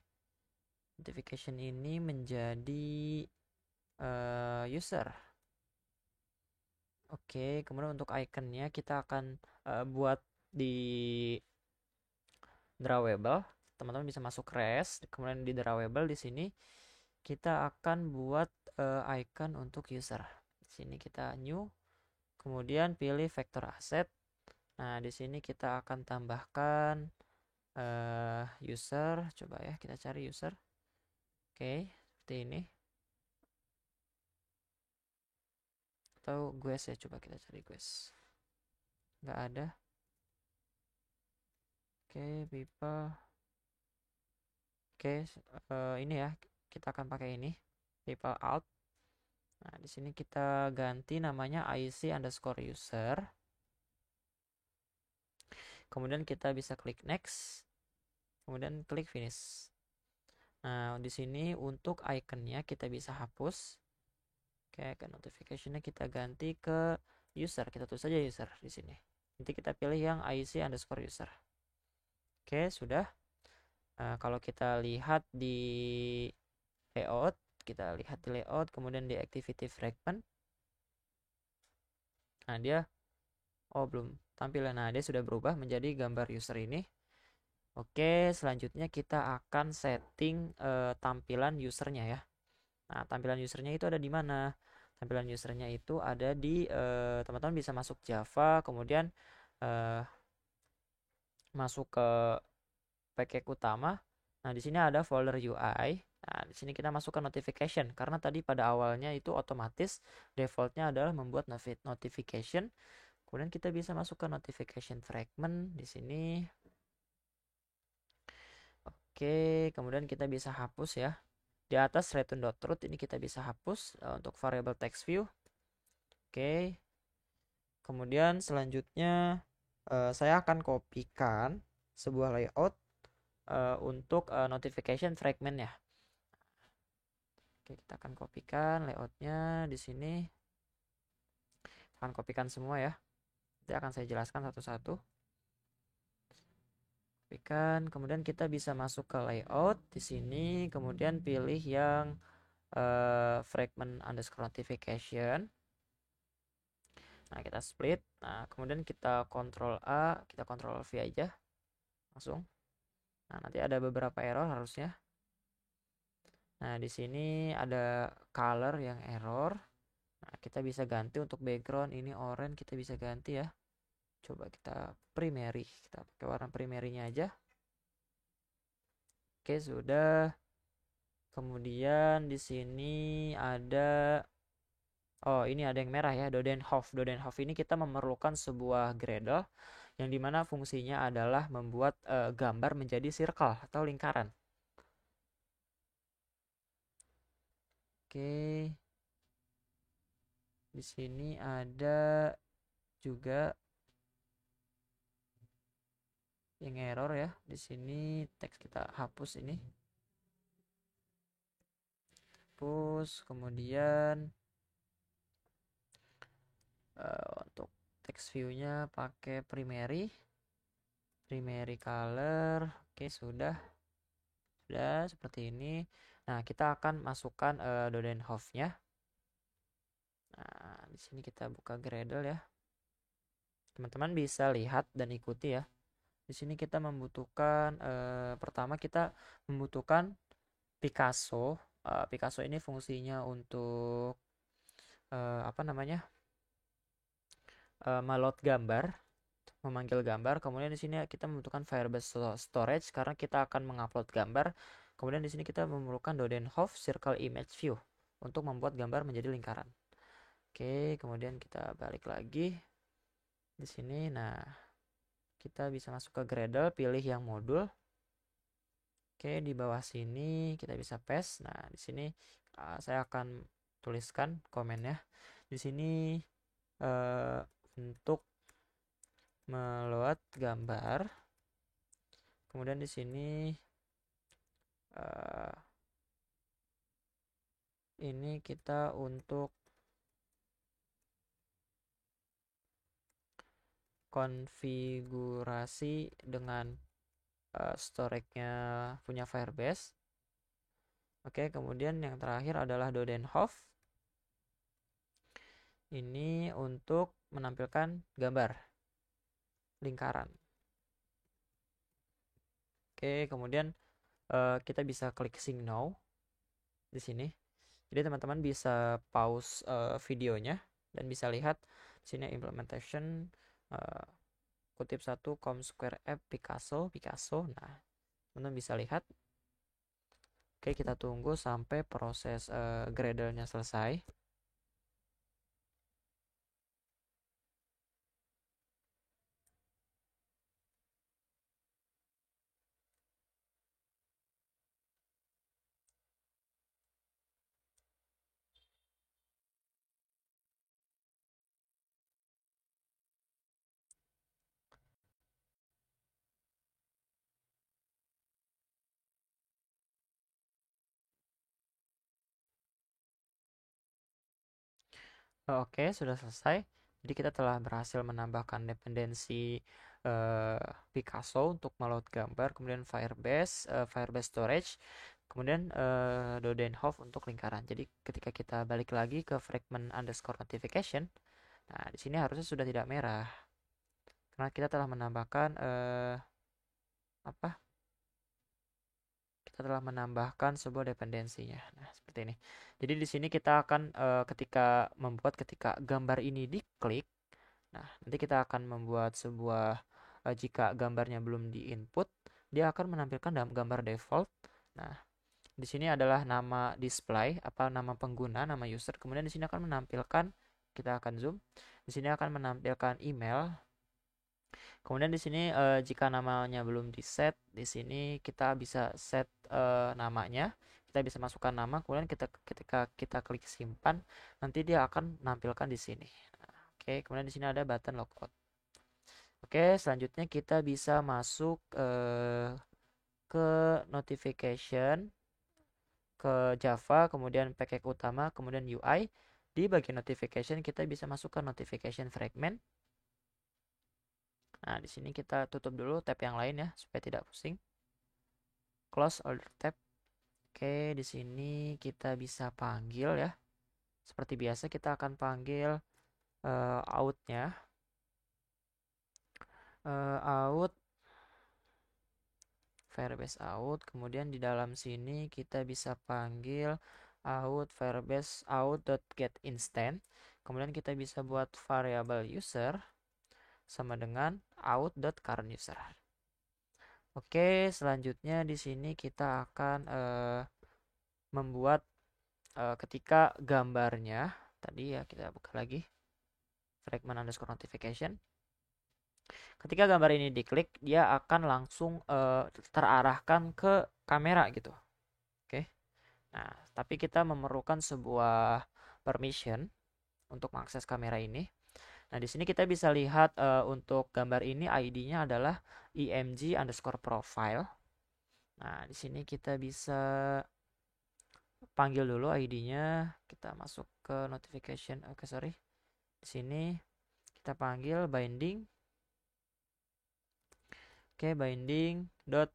Notification ini menjadi user. Oke, kemudian untuk iconnya kita akan buat di drawable. Teman-teman bisa masuk res, kemudian di drawable di sini kita akan buat icon untuk user. Di sini kita new, kemudian pilih vector asset. Nah, di sini kita akan tambahkan user. Coba ya, kita cari user. Oke, seperti ini. Atau guest ya, coba kita cari guest. Nggak ada. Oke, people. Oke, ini ya, kita akan pakai ini, people alt. Nah, di sini kita ganti namanya IC_user. Kemudian kita bisa klik next, kemudian klik finish. Nah, di sini untuk iconnya kita bisa hapus. Oke, ke notificationnya kita ganti ke user. Kita tulis saja user di sini. Nanti kita pilih yang IC_user. Oke, sudah. Kalau kita lihat di layout, kemudian di activity fragment. Nah, dia belum tampil. Nah, dia sudah berubah menjadi gambar user ini. Oke, selanjutnya kita akan setting tampilan usernya ya. Nah, tampilan usernya itu ada di mana? Tampilan usernya itu ada di teman-teman bisa masuk Java, kemudian masuk ke package utama. Nah, di sini ada folder UI. Nah, di sini kita masukkan notification karena tadi pada awalnya itu otomatis defaultnya adalah membuat notification. Kemudian kita bisa masukkan notification fragment di sini. Oke, kemudian kita bisa hapus ya. Di atas return.root ini kita bisa hapus untuk variable text view. Oke. Kemudian selanjutnya saya akan kopikan sebuah layout untuk notification fragment ya. Oke, kita akan kopikan layoutnya di sini. Akan kopikan semua ya. Nanti akan saya jelaskan satu-satu. Kopikan, kemudian kita bisa masuk ke layout di sini, kemudian pilih yang fragment underscore notification. Nah, kita split. Nah, kemudian kita Ctrl A, kita Ctrl V aja langsung. Nah, nanti ada beberapa error harusnya. Nah, di sini ada color yang error. Nah, kita bisa ganti untuk background ini orange, kita bisa ganti ya. Coba kita primary, kita pakai warna primary-nya aja. Oke, sudah. Kemudian di sini ada ini ada yang merah ya, Dodenhof. Dodenhof ini kita memerlukan sebuah Gradle yang dimana fungsinya adalah membuat gambar menjadi circle atau lingkaran. Oke, di sini ada juga yang error ya. Di sini teks kita hapus ini. Hapus, kemudian untuk text view-nya pakai primary color. Oke, sudah seperti ini. Nah, kita akan masukkan Dodenhof-nya. Nah, di sini kita buka Gradle ya. Teman-teman bisa lihat dan ikuti ya. Di sini kita membutuhkan pertama kita membutuhkan Picasso. Picasso ini fungsinya untuk apa namanya? Meload gambar, memanggil gambar. Kemudian di sini kita membutuhkan Firebase storage karena kita akan mengupload gambar. Kemudian di sini kita memerlukan Dodenhof Circle Image View untuk membuat gambar menjadi lingkaran. Oke, kemudian kita balik lagi di sini. Nah, kita bisa masuk ke Gradle, pilih yang modul. Oke, di bawah sini kita bisa paste. Nah, di sini saya akan tuliskan komennya. Di sini untuk meload gambar. Kemudian di sini ini kita untuk konfigurasi dengan storage-nya punya Firebase. Oke, kemudian yang terakhir adalah Dodenhof. Ini untuk menampilkan gambar lingkaran. Oke, kemudian kita bisa klik Sync Now di sini. Jadi teman-teman bisa pause videonya dan bisa lihat di sini implementation kutip satu Comsquare App Picasso. Nah, teman-teman bisa lihat. Oke, kita tunggu sampai proses Gradle-nya selesai. Oke, sudah selesai. Jadi kita telah berhasil menambahkan dependensi eh, Picasso untuk meload gambar, kemudian Firebase Storage, kemudian Dodenhof untuk lingkaran. Jadi ketika kita balik lagi ke fragment underscore notification, nah di sini harusnya sudah tidak merah karena kita telah menambahkan apa? Kita telah menambahkan sebuah dependensinya. Nah, seperti ini. Jadi di sini kita akan ketika gambar ini diklik. Nah, nanti kita akan membuat sebuah jika gambarnya belum di-input, dia akan menampilkan dalam gambar default. Nah, di sini adalah nama display, nama pengguna, nama user. Kemudian di sini akan menampilkan, kita akan zoom. Di sini akan menampilkan email. Kemudian di sini jika namanya belum di set, di sini kita bisa set namanya. Kita bisa masukkan nama, kemudian ketika kita klik simpan, nanti dia akan menampilkan di sini. Oke, kemudian di sini ada button logout. Oke, selanjutnya kita bisa masuk ke notification, ke Java, kemudian package utama, kemudian UI. Di bagian notification kita bisa masuk ke notification fragment. Nah, di sini kita tutup dulu tab yang lain ya, supaya tidak pusing. Close older tab. Oke, di sini kita bisa panggil ya. Seperti biasa kita akan panggil out-nya. Out Firebase out, kemudian di dalam sini kita bisa panggil out Firebase out.getInstant. Kemudian kita bisa buat variable user sama dengan out.currentUser. Oke, selanjutnya di sini kita akan membuat ketika gambarnya tadi ya, kita buka lagi fragment underscore notification. Ketika gambar ini diklik, dia akan langsung terarahkan ke kamera gitu. Oke. Nah, tapi kita memerlukan sebuah permission untuk mengakses kamera ini. Nah, di sini kita bisa lihat untuk gambar ini ID-nya adalah img_profile. Nah, di sini kita bisa panggil dulu ID-nya. Kita masuk ke notification. Oke, sorry. Di sini kita panggil binding. Oke, binding dot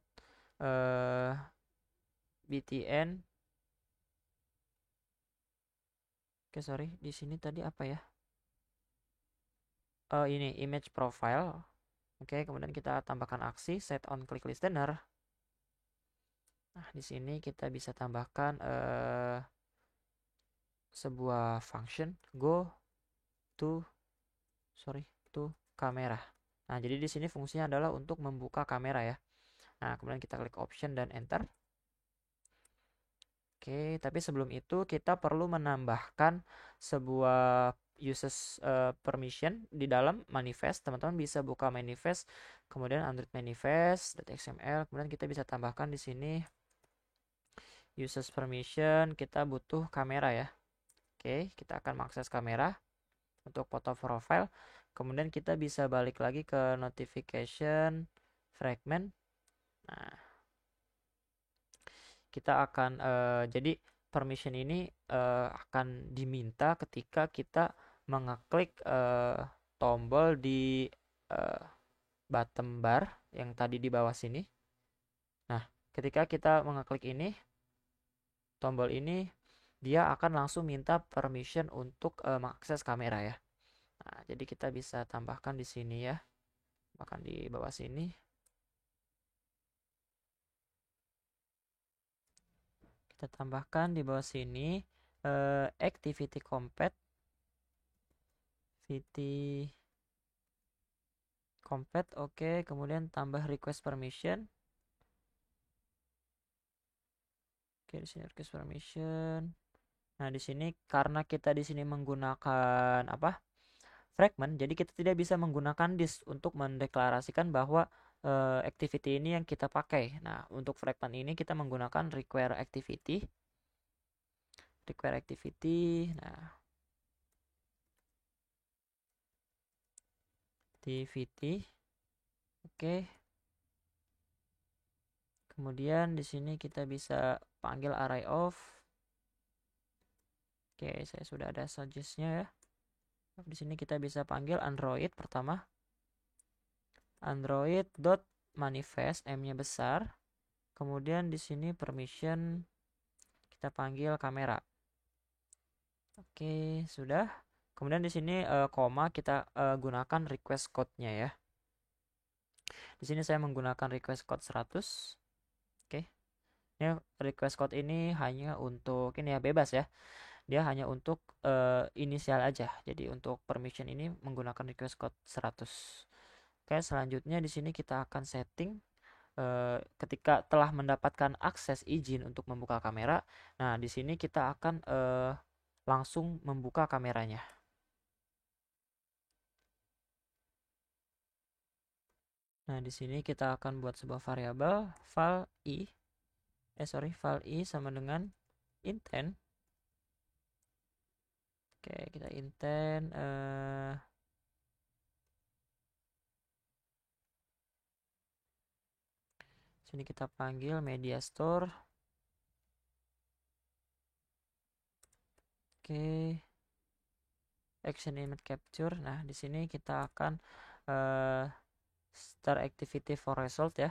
btn. Oke, sorry. Di sini tadi apa ya? Ini image profile. Oke, kemudian kita tambahkan aksi set on click listener. Nah, di sini kita bisa tambahkan sebuah function go to kamera. Nah, jadi di sini fungsinya adalah untuk membuka kamera ya. Nah, kemudian kita klik option dan enter. Oke, tapi sebelum itu kita perlu menambahkan sebuah uses permission di dalam manifest. Teman-teman bisa buka manifest, kemudian Android manifest.xml, kemudian kita bisa tambahkan di sini uses permission, kita butuh kamera ya. Oke, kita akan mengakses kamera untuk foto profile. Kemudian kita bisa balik lagi ke notification fragment. Nah, kita akan jadi permission ini akan diminta ketika kita mengeklik tombol di bottom bar yang tadi di bawah sini. Nah, ketika kita mengeklik ini, tombol ini, dia akan langsung minta permission untuk mengakses kamera ya. Nah, jadi kita bisa tambahkan di sini ya, bahkan di bawah sini. Kita tambahkan di bawah sini activity Compat, oke. Kemudian tambah request permission. Oke, di sini request permission. Nah, di sini karena kita di sini menggunakan apa? Fragment, jadi kita tidak bisa menggunakan this untuk mendeklarasikan bahwa activity ini yang kita pakai. Nah, untuk fragment ini kita menggunakan require activity. Require activity. Nah, activity. Oke. Kemudian di sini kita bisa panggil array of. Oke, saya sudah ada suggest-nya ya. Di sini kita bisa panggil Android pertama. Android dot manifest, M-nya besar. Kemudian di sini permission kita panggil kamera. Oke, sudah. Kemudian di sini koma kita gunakan request code-nya ya. Di sini saya menggunakan request code 100. Oke. Ini request code ini hanya untuk ini ya, bebas ya. Dia hanya untuk inisial aja. Jadi untuk permission ini menggunakan request code 100. Oke, selanjutnya di sini kita akan setting ketika telah mendapatkan akses izin untuk membuka kamera. Nah, di sini kita akan langsung membuka kameranya. Nah, di sini kita akan buat sebuah variabel file i sama dengan intent. Oke, kita intent sini kita panggil media store. Oke. Action image capture. Nah, di sini kita akan start activity for result ya.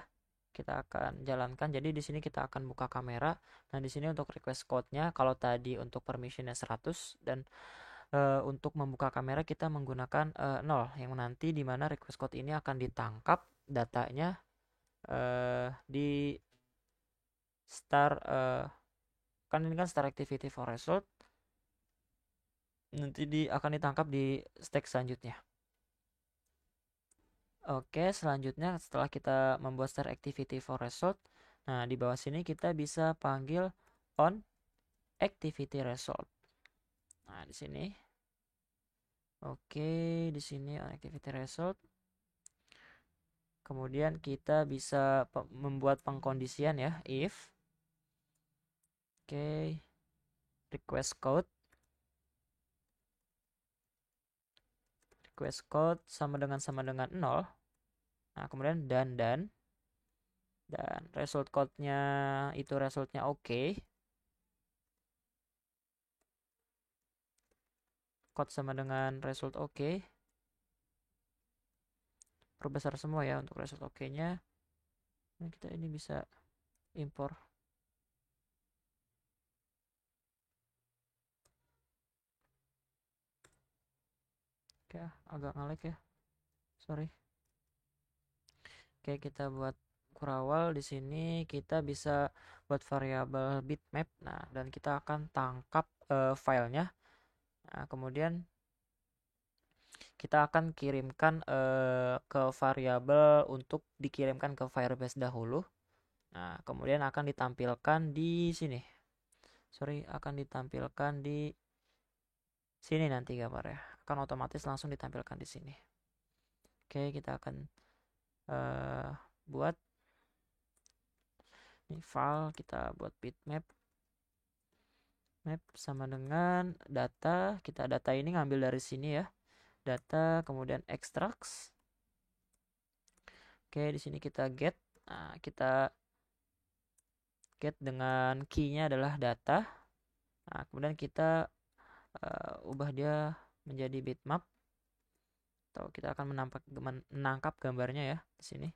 Kita akan jalankan. Jadi di sini kita akan buka kamera. Nah, di sini untuk request code-nya kalau tadi untuk permission-nya 100 dan untuk membuka kamera kita menggunakan 0 yang nanti di mana request code ini akan ditangkap datanya di start kan ini kan start activity for result, nanti akan ditangkap di stack selanjutnya. Oke, selanjutnya setelah kita membuat start activity for result, nah di bawah sini kita bisa panggil on activity result. Nah, di sini. Oke, di sini on activity result. Kemudian kita bisa membuat pengkondisian ya, if request code sama dengan 0. Nah, kemudian dan result code-nya itu resultnya oke. Code sama dengan result oke. Perbesar semua ya untuk result oke-nya. Nah, kita ini bisa impor. Oke, agak ngelek ya. Sorry. Oke, kita buat kurawal di sini kita bisa buat variabel bitmap. Nah, dan kita akan tangkap filenya. Nah, kemudian kita akan kirimkan ke variabel untuk dikirimkan ke Firebase dahulu. Nah, kemudian akan ditampilkan di sini. Sorry, akan ditampilkan di sini nanti gambar ya. Akan otomatis langsung ditampilkan di sini. Oke, kita akan buat ini file, kita buat bitmap. Map sama dengan data. Data ini ngambil dari sini ya. Data, kemudian extracts. Oke, di sini kita get. Nah, kita get dengan key-nya adalah data. Nah, kemudian kita ubah dia menjadi bitmap. Atau kita akan menangkap gambarnya ya di sini.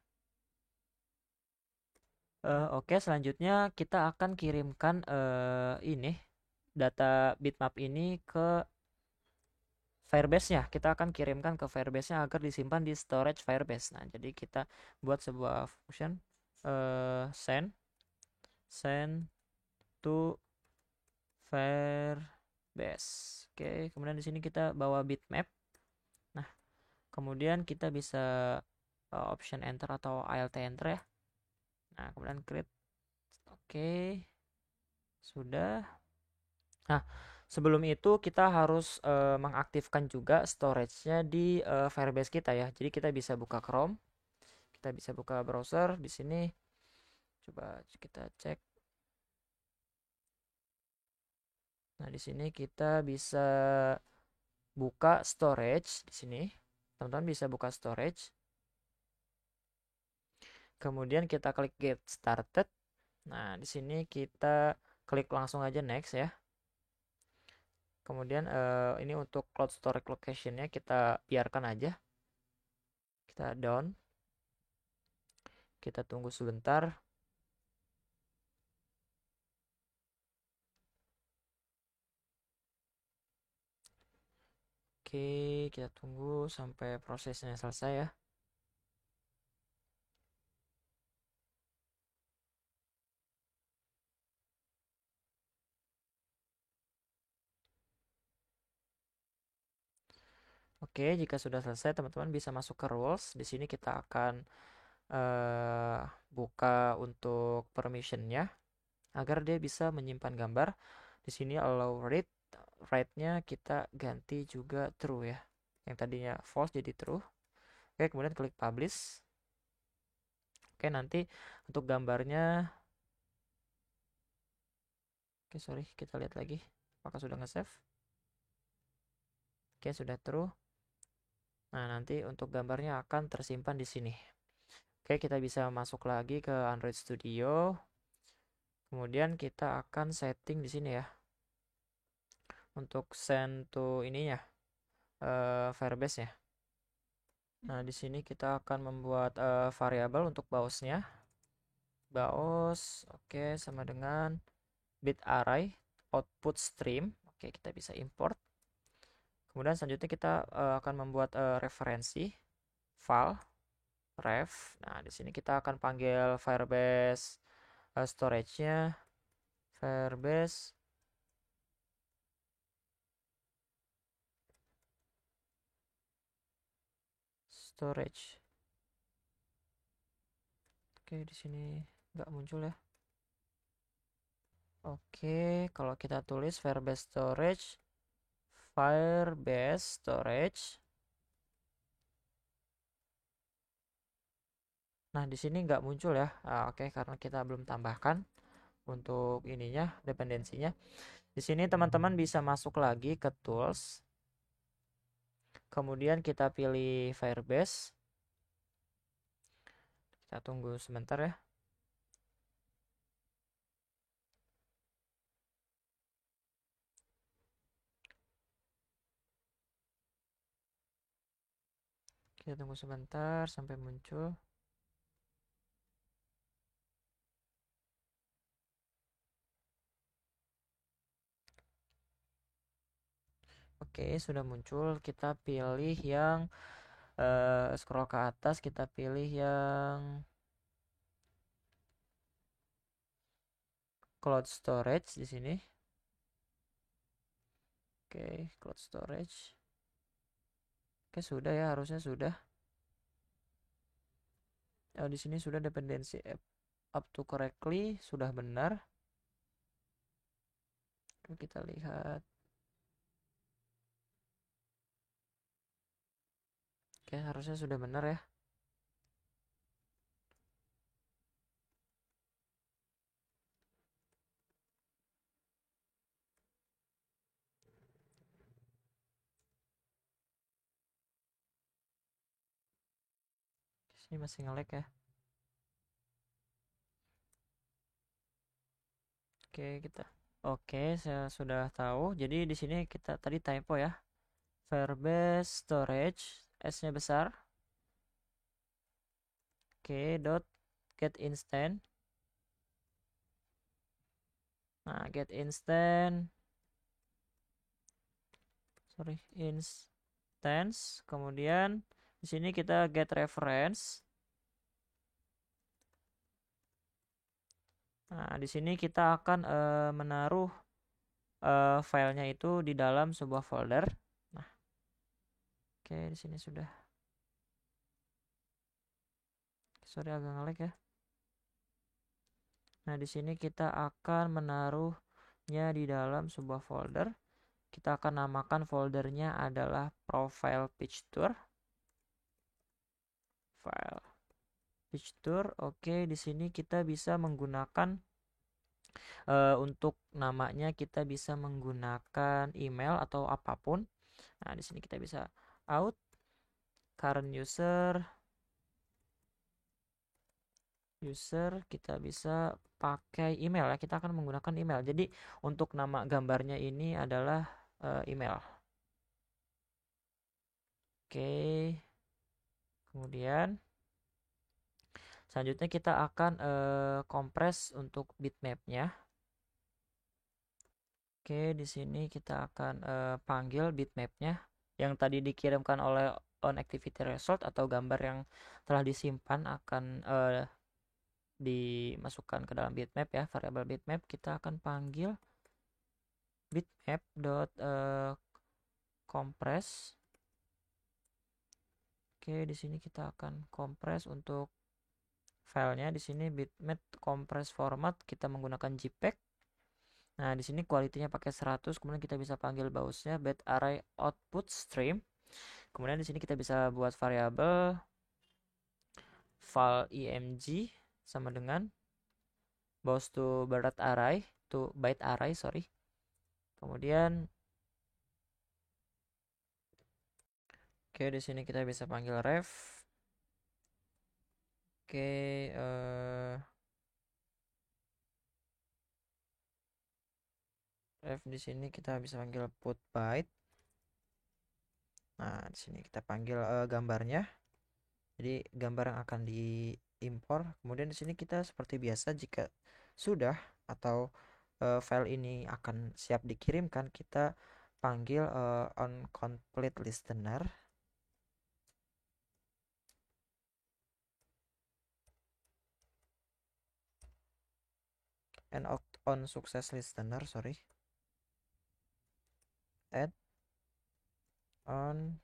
Oke, selanjutnya kita akan kirimkan ini data bitmap ini ke Firebase-nya. Kita akan kirimkan ke Firebase-nya agar disimpan di storage Firebase. Nah, jadi kita buat sebuah function send to Firebase. Oke, kemudian di sini kita bawa bitmap. Nah, kemudian kita bisa Option enter atau alt enter ya. Nah, kemudian create. Oke, sudah. Nah, sebelum itu kita harus mengaktifkan juga storage-nya di Firebase kita ya. Jadi kita bisa buka Chrome, kita bisa buka browser di sini. Coba kita cek. Nah, di sini kita bisa buka storage di sini. Teman-teman bisa buka storage. Kemudian kita klik get started. Nah, di sini kita klik langsung aja next ya. Kemudian ini untuk cloud storage location-nya kita biarkan aja. Kita down. Kita tunggu sebentar. Oke, kita tunggu sampai prosesnya selesai ya. Oke, jika sudah selesai, teman-teman bisa masuk ke rules. Di sini kita akan buka untuk permission-nya agar dia bisa menyimpan gambar. Di sini allow read, write-nya kita ganti juga true ya. Yang tadinya false jadi true. Oke, kemudian klik publish. Oke, nanti untuk gambarnya, oke sorry, kita lihat lagi. Apakah sudah nge-save? Oke, sudah true. Nah, nanti untuk gambarnya akan tersimpan di sini. Oke, kita bisa masuk lagi ke Android Studio. Kemudian kita akan setting di sini ya. Untuk send to ininya, Firebase ya. Nah, di sini kita akan membuat variabel untuk BIOS-nya. BIOS, oke, sama dengan bit array output stream. Oke, kita bisa import. Kemudian selanjutnya kita akan membuat referensi file ref. Nah, di sini kita akan panggil Firebase storage-nya Firebase storage. Oke, di sini nggak muncul ya. Oke, kalau kita tulis Firebase storage, Firebase storage. Nah, di sini nggak muncul ya. Oke, karena kita belum tambahkan untuk ininya, dependensinya. Di sini teman-teman bisa masuk lagi ke tools. Kemudian kita pilih Firebase. Kita tunggu sebentar ya. Kita tunggu sebentar sampai muncul. Oke, sudah muncul. Kita pilih yang scroll ke atas, kita pilih yang cloud storage di sini. Oke, cloud storage. Oke, sudah ya, harusnya sudah. Di sini sudah dependensi up to correctly, sudah benar. Kita lihat. Oke, harusnya sudah benar ya. Di sini masih nge-lag ya. Oke, kita. Oke, saya sudah tahu. Jadi di sini kita tadi typo ya. Firebase storage S-nya besar. Oke, dot get instant. Nah, get instant. Sorry, instance. Kemudian di sini kita get reference. Nah, di sini kita akan menaruh filenya itu di dalam sebuah folder. Nah, oke, di sini sudah. sorry agak nge-lag ya. Nah, di sini kita akan menaruhnya di dalam sebuah folder. Kita akan namakan foldernya adalah profile picture. File picture. Oke, di sini kita bisa menggunakan untuk namanya kita bisa menggunakan email atau apapun. Nah, di sini kita bisa out current user kita bisa pakai email ya. Kita akan menggunakan email. Jadi untuk nama gambarnya ini adalah email. Oke. Kemudian selanjutnya kita akan kompres untuk bitmapnya. Oke, di sini kita akan panggil bitmapnya yang tadi dikirimkan oleh on activity result atau gambar yang telah disimpan akan dimasukkan ke dalam bitmap ya, variabel bitmap. Kita akan panggil bitmap dot compress. Oke, di sini kita akan kompres untuk filenya. Di sini bitmap compress format kita menggunakan JPEG. Nah, di sini kualitinya pakai 100, kemudian kita bisa panggil bausnya bed array output stream. Kemudian di sini kita bisa buat variabel file img sama dengan baus to byte array, sorry. Kemudian oke, di sini kita bisa panggil ref. Oke, ref di sini kita bisa panggil put byte. Nah, di sini kita panggil gambarnya. Jadi gambar yang akan diimpor. Kemudian di sini kita seperti biasa jika sudah atau file ini akan siap dikirimkan, kita panggil on complete listener. And on success listener, sorry. Add on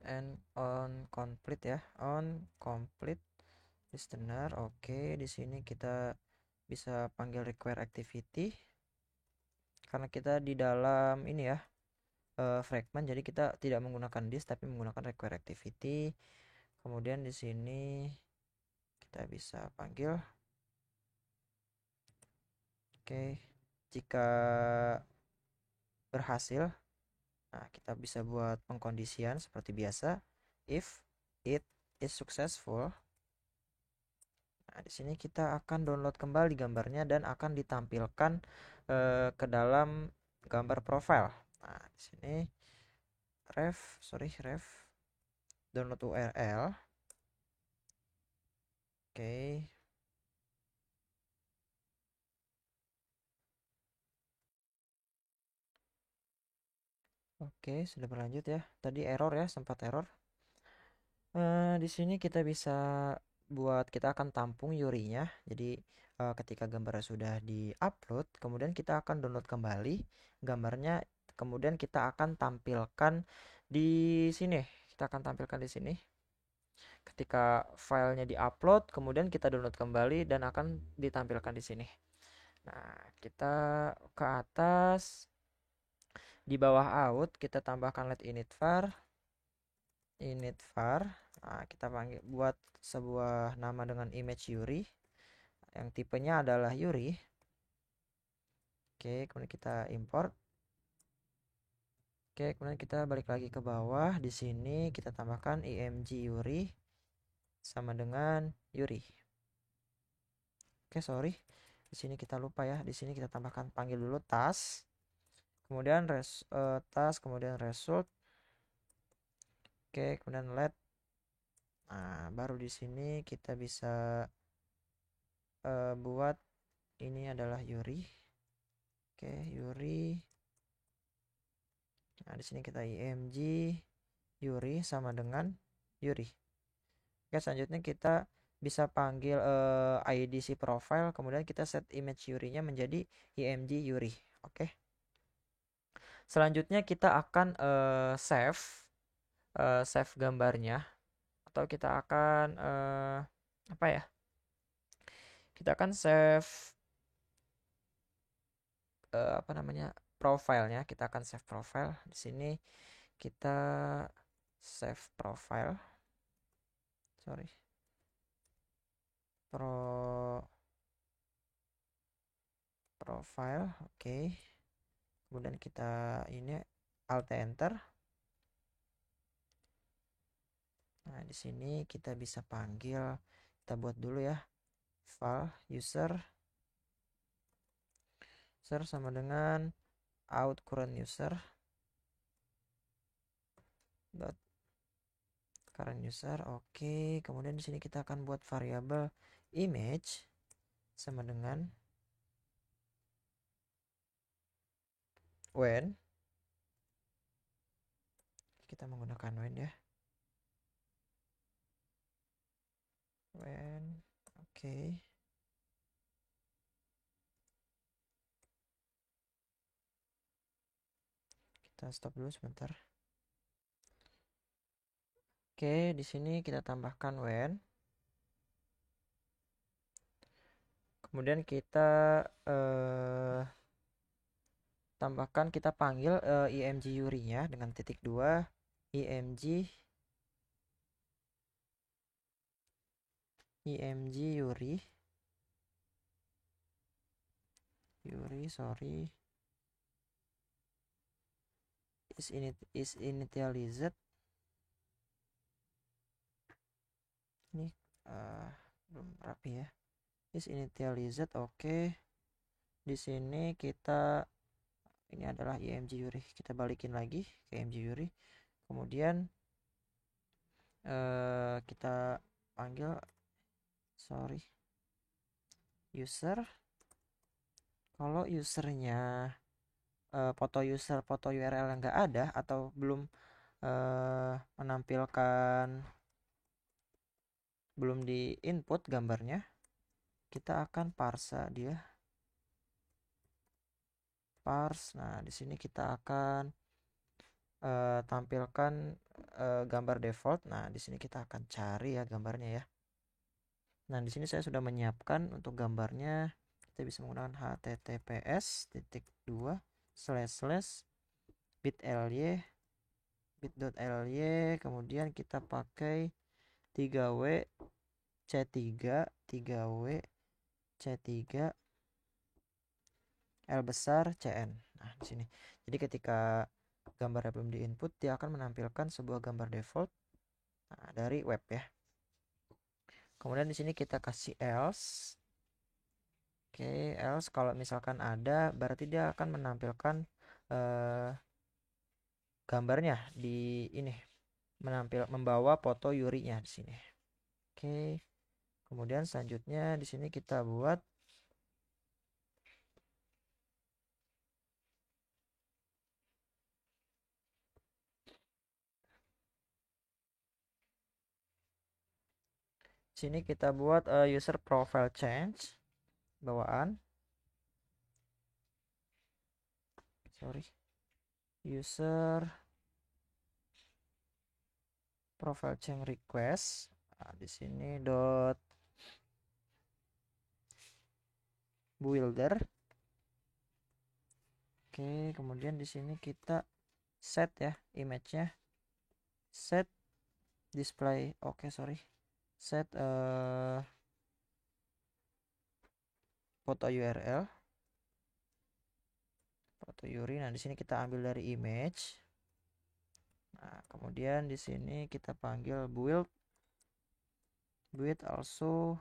and on complete ya, on complete listener. Oke, di sini kita bisa panggil require activity karena kita di dalam ini ya fragment, jadi kita tidak menggunakan this tapi menggunakan require activity. Kemudian di sini kita bisa panggil oke, jika berhasil. Nah, kita bisa buat pengkondisian seperti biasa, if it is successful. Nah, di sini kita akan download kembali gambarnya dan akan ditampilkan ke dalam gambar profile. Nah, di sini ref download URL. Oke. Oke, sudah berlanjut ya. Tadi error ya, sempat error. Di sini kita bisa kita akan tampung URI-nya. Jadi ketika gambarnya sudah di-upload, kemudian kita akan download kembali gambarnya, kemudian kita akan tampilkan di sini. Kita akan tampilkan di sini. Ketika filenya di-upload, kemudian kita download kembali dan akan ditampilkan di sini. Nah, kita ke atas. Di bawah out kita tambahkan let initVar. Nah, kita buat sebuah nama dengan image Yuri yang tipenya adalah Yuri. Oke, kemudian kita import. Oke, kemudian kita balik lagi ke bawah. Di sini kita tambahkan img Yuri sama dengan Yuri. Oke, sorry. Di sini kita lupa ya. Di sini kita tambahkan, panggil dulu task. Kemudian task, kemudian result. Oke, kemudian let. Nah, baru di sini kita bisa buat ini adalah Yuri. Oke, Yuri. Nah, di sini kita img Yuri sama dengan Yuri. Oke, selanjutnya kita bisa panggil IDC profile, kemudian kita set image Yuri-nya menjadi img Yuri. Oke. Selanjutnya kita akan save gambarnya atau kita akan apa ya? Kita akan save apa namanya? Profilnya. Kita akan save profile. Di sini kita save profile. Sorry. Profile, oke. Kemudian kita ini alt enter. Nah, di sini kita bisa panggil, kita buat dulu ya, file user sama dengan out current user dot current user. Oke, kemudian di sini kita akan buat variabel image sama dengan when. Kita menggunakan when ya. When, oke. Kita stop dulu sebentar. Oke, di sini kita tambahkan when. Kemudian kita tambahkan, kita panggil img URI-nya dengan titik 2 img URI sorry is initialized. Ini belum rapi ya. Is initialized, oke. Di sini kita, ini adalah img URI, kita balikin lagi ke img URI. Kemudian kita panggil user. Kalau usernya foto URL yang nggak ada atau belum menampilkan, belum di input gambarnya, kita akan parse dia. Nah, di sini kita akan tampilkan gambar default. Nah, di sini kita akan cari ya gambarnya ya. Nah, di sini saya sudah menyiapkan untuk gambarnya. Kita bisa menggunakan https://bit.ly kemudian kita pakai 3W C3 3W C3 L besar CN. Nah, di sini. Jadi ketika gambarnya belum di input, dia akan menampilkan sebuah gambar default dari web ya. Kemudian di sini kita kasih else. Oke, else kalau misalkan ada, berarti dia akan menampilkan gambarnya di ini, membawa foto Yuri-nya di sini. Oke. Kemudian selanjutnya di sini kita buat sini kita buat user profile change bawaan. User profile change request. Nah, di sini dot builder. Oke, kemudian di sini kita set ya image-nya. Set display. Oke, set foto URL. Foto URI. Nah, di sini kita ambil dari image. Nah, kemudian di sini kita panggil build also.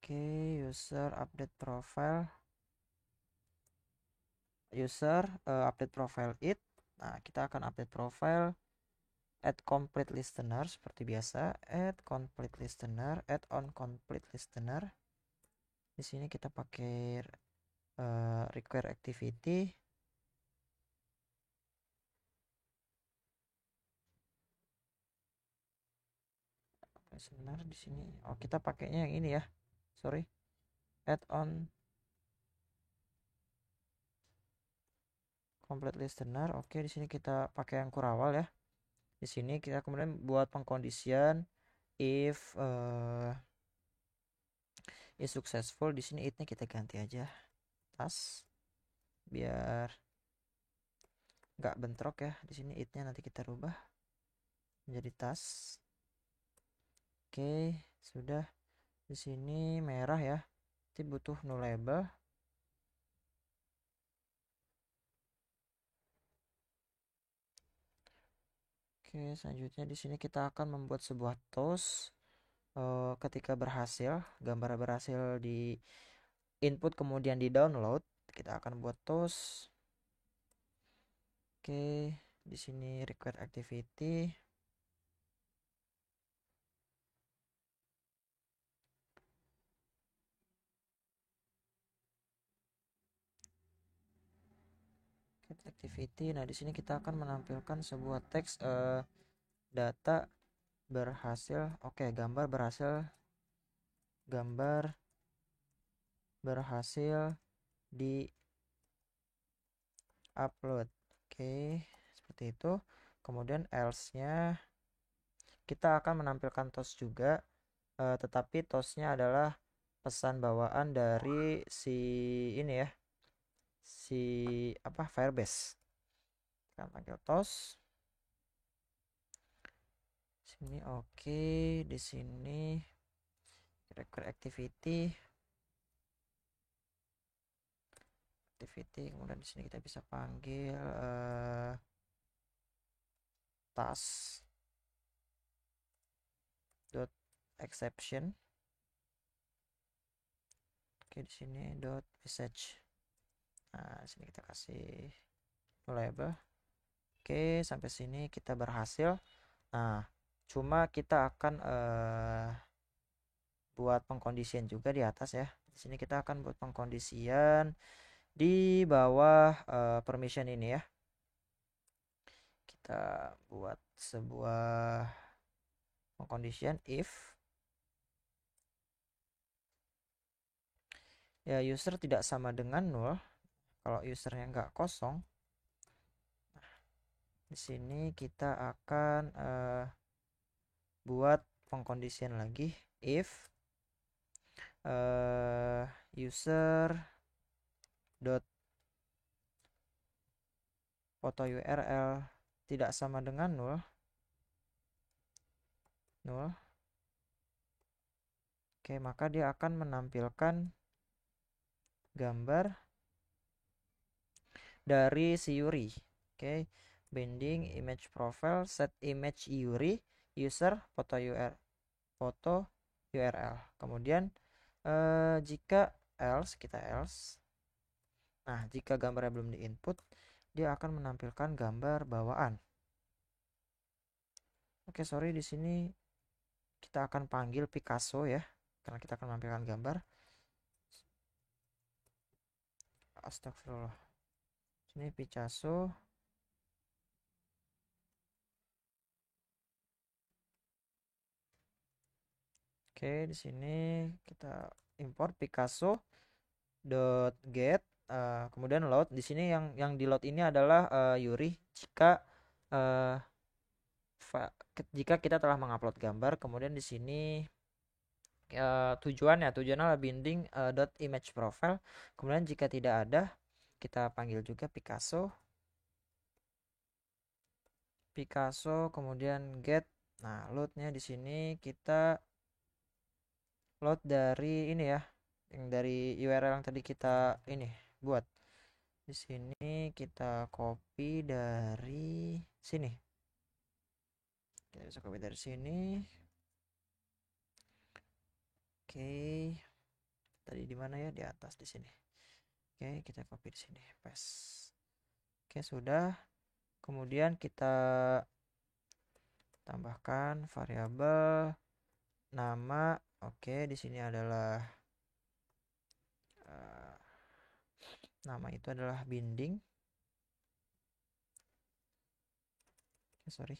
Oke, user update profile. Update profile it. Nah, kita akan update profile add complete listener seperti biasa, add complete listener, add on complete listener. Di sini kita pakai require activity. Listener di sini. Oh, kita pakainya yang ini ya. Add on complete listener. Oke, di sini kita pakai yang kurawal ya. Di sini kita kemudian buat pengkondisian if is successful. Di sini itnya kita ganti aja task biar nggak bentrok ya. Di sini itnya nanti kita rubah menjadi task. Oke, sudah. Di sini merah ya. Nanti butuh null label. Oke, selanjutnya di sini kita akan membuat sebuah toast. Ketika berhasil, gambar berhasil di input kemudian di download, kita akan buat toast. Oke, di sini require activity. Get activity. Nah, di sini kita akan menampilkan sebuah teks data berhasil. Oke, gambar berhasil di upload. Oke, seperti itu. Kemudian else-nya kita akan menampilkan toast juga, tetapi toastnya adalah pesan bawaan dari si ini ya, si apa, Firebase. Kita panggil toast. Sini oke, di sini require activity, kemudian di sini kita bisa panggil task dot exception. Oke, di sini dot message. Nah, di sini kita kasih label. Oke, sampai sini kita berhasil. Nah, cuma kita akan buat pengkondisian juga di atas ya. Di sini kita akan buat pengkondisian di bawah permission ini ya. Kita buat sebuah pengkondisian if ya user tidak sama dengan null. Kalau usernya nggak kosong, di sini kita akan buat pengkondisian lagi if user dot foto URL tidak sama dengan null. Oke, maka dia akan menampilkan gambar dari si Yuri. Oke, binding image profile set image Yuri user foto URL. Kemudian jika else, kita else. Nah, jika gambarnya belum diinput, dia akan menampilkan gambar bawaan. Oke, sorry, di sini kita akan panggil Picasso ya, karena kita akan menampilkan gambar. Astagfirullah. Ini Picasso. Oke, di sini kita import Picasso .get, kemudian load. Di sini yang di load ini adalah Yuri. Jika kita telah mengupload gambar, kemudian di sini tujuannya adalah binding image profile. Kemudian jika tidak ada, kita panggil juga Picasso kemudian get. Nah, loadnya di sini kita load dari ini ya, yang dari URL yang tadi kita ini buat. Di sini kita copy dari sini. Kita bisa copy dari sini. Oke. Tadi di mana ya? Di atas di sini. Oke, kita copy di sini, paste. Oke, sudah. Kemudian kita tambahkan variabel nama. Oke, di sini adalah nama itu adalah binding. Oke, sorry.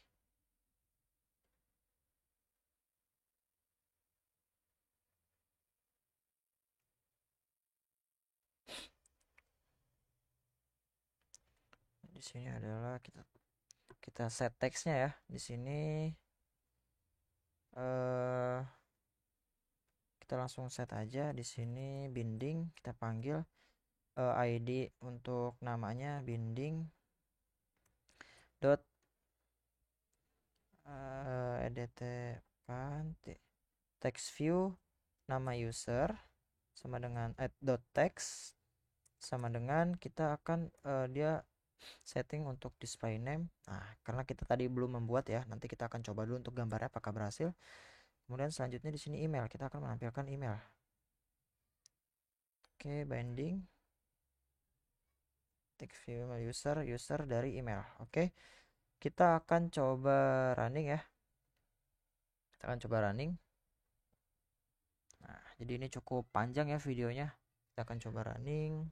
sini adalah kita set teksnya ya. Di sini eh kita langsung set aja. Di sini binding kita panggil ID untuk namanya binding dot edt text view, nama user sama dengan dot text sama dengan kita akan dia setting untuk display name. Nah, karena kita tadi belum membuat ya, nanti kita akan coba dulu untuk gambarnya apakah berhasil. Kemudian selanjutnya di sini email, kita akan menampilkan email. Oke, binding text view user dari email. Oke, kita akan coba running ya. Kita akan coba running. Nah, jadi ini cukup panjang ya videonya. Kita akan coba running.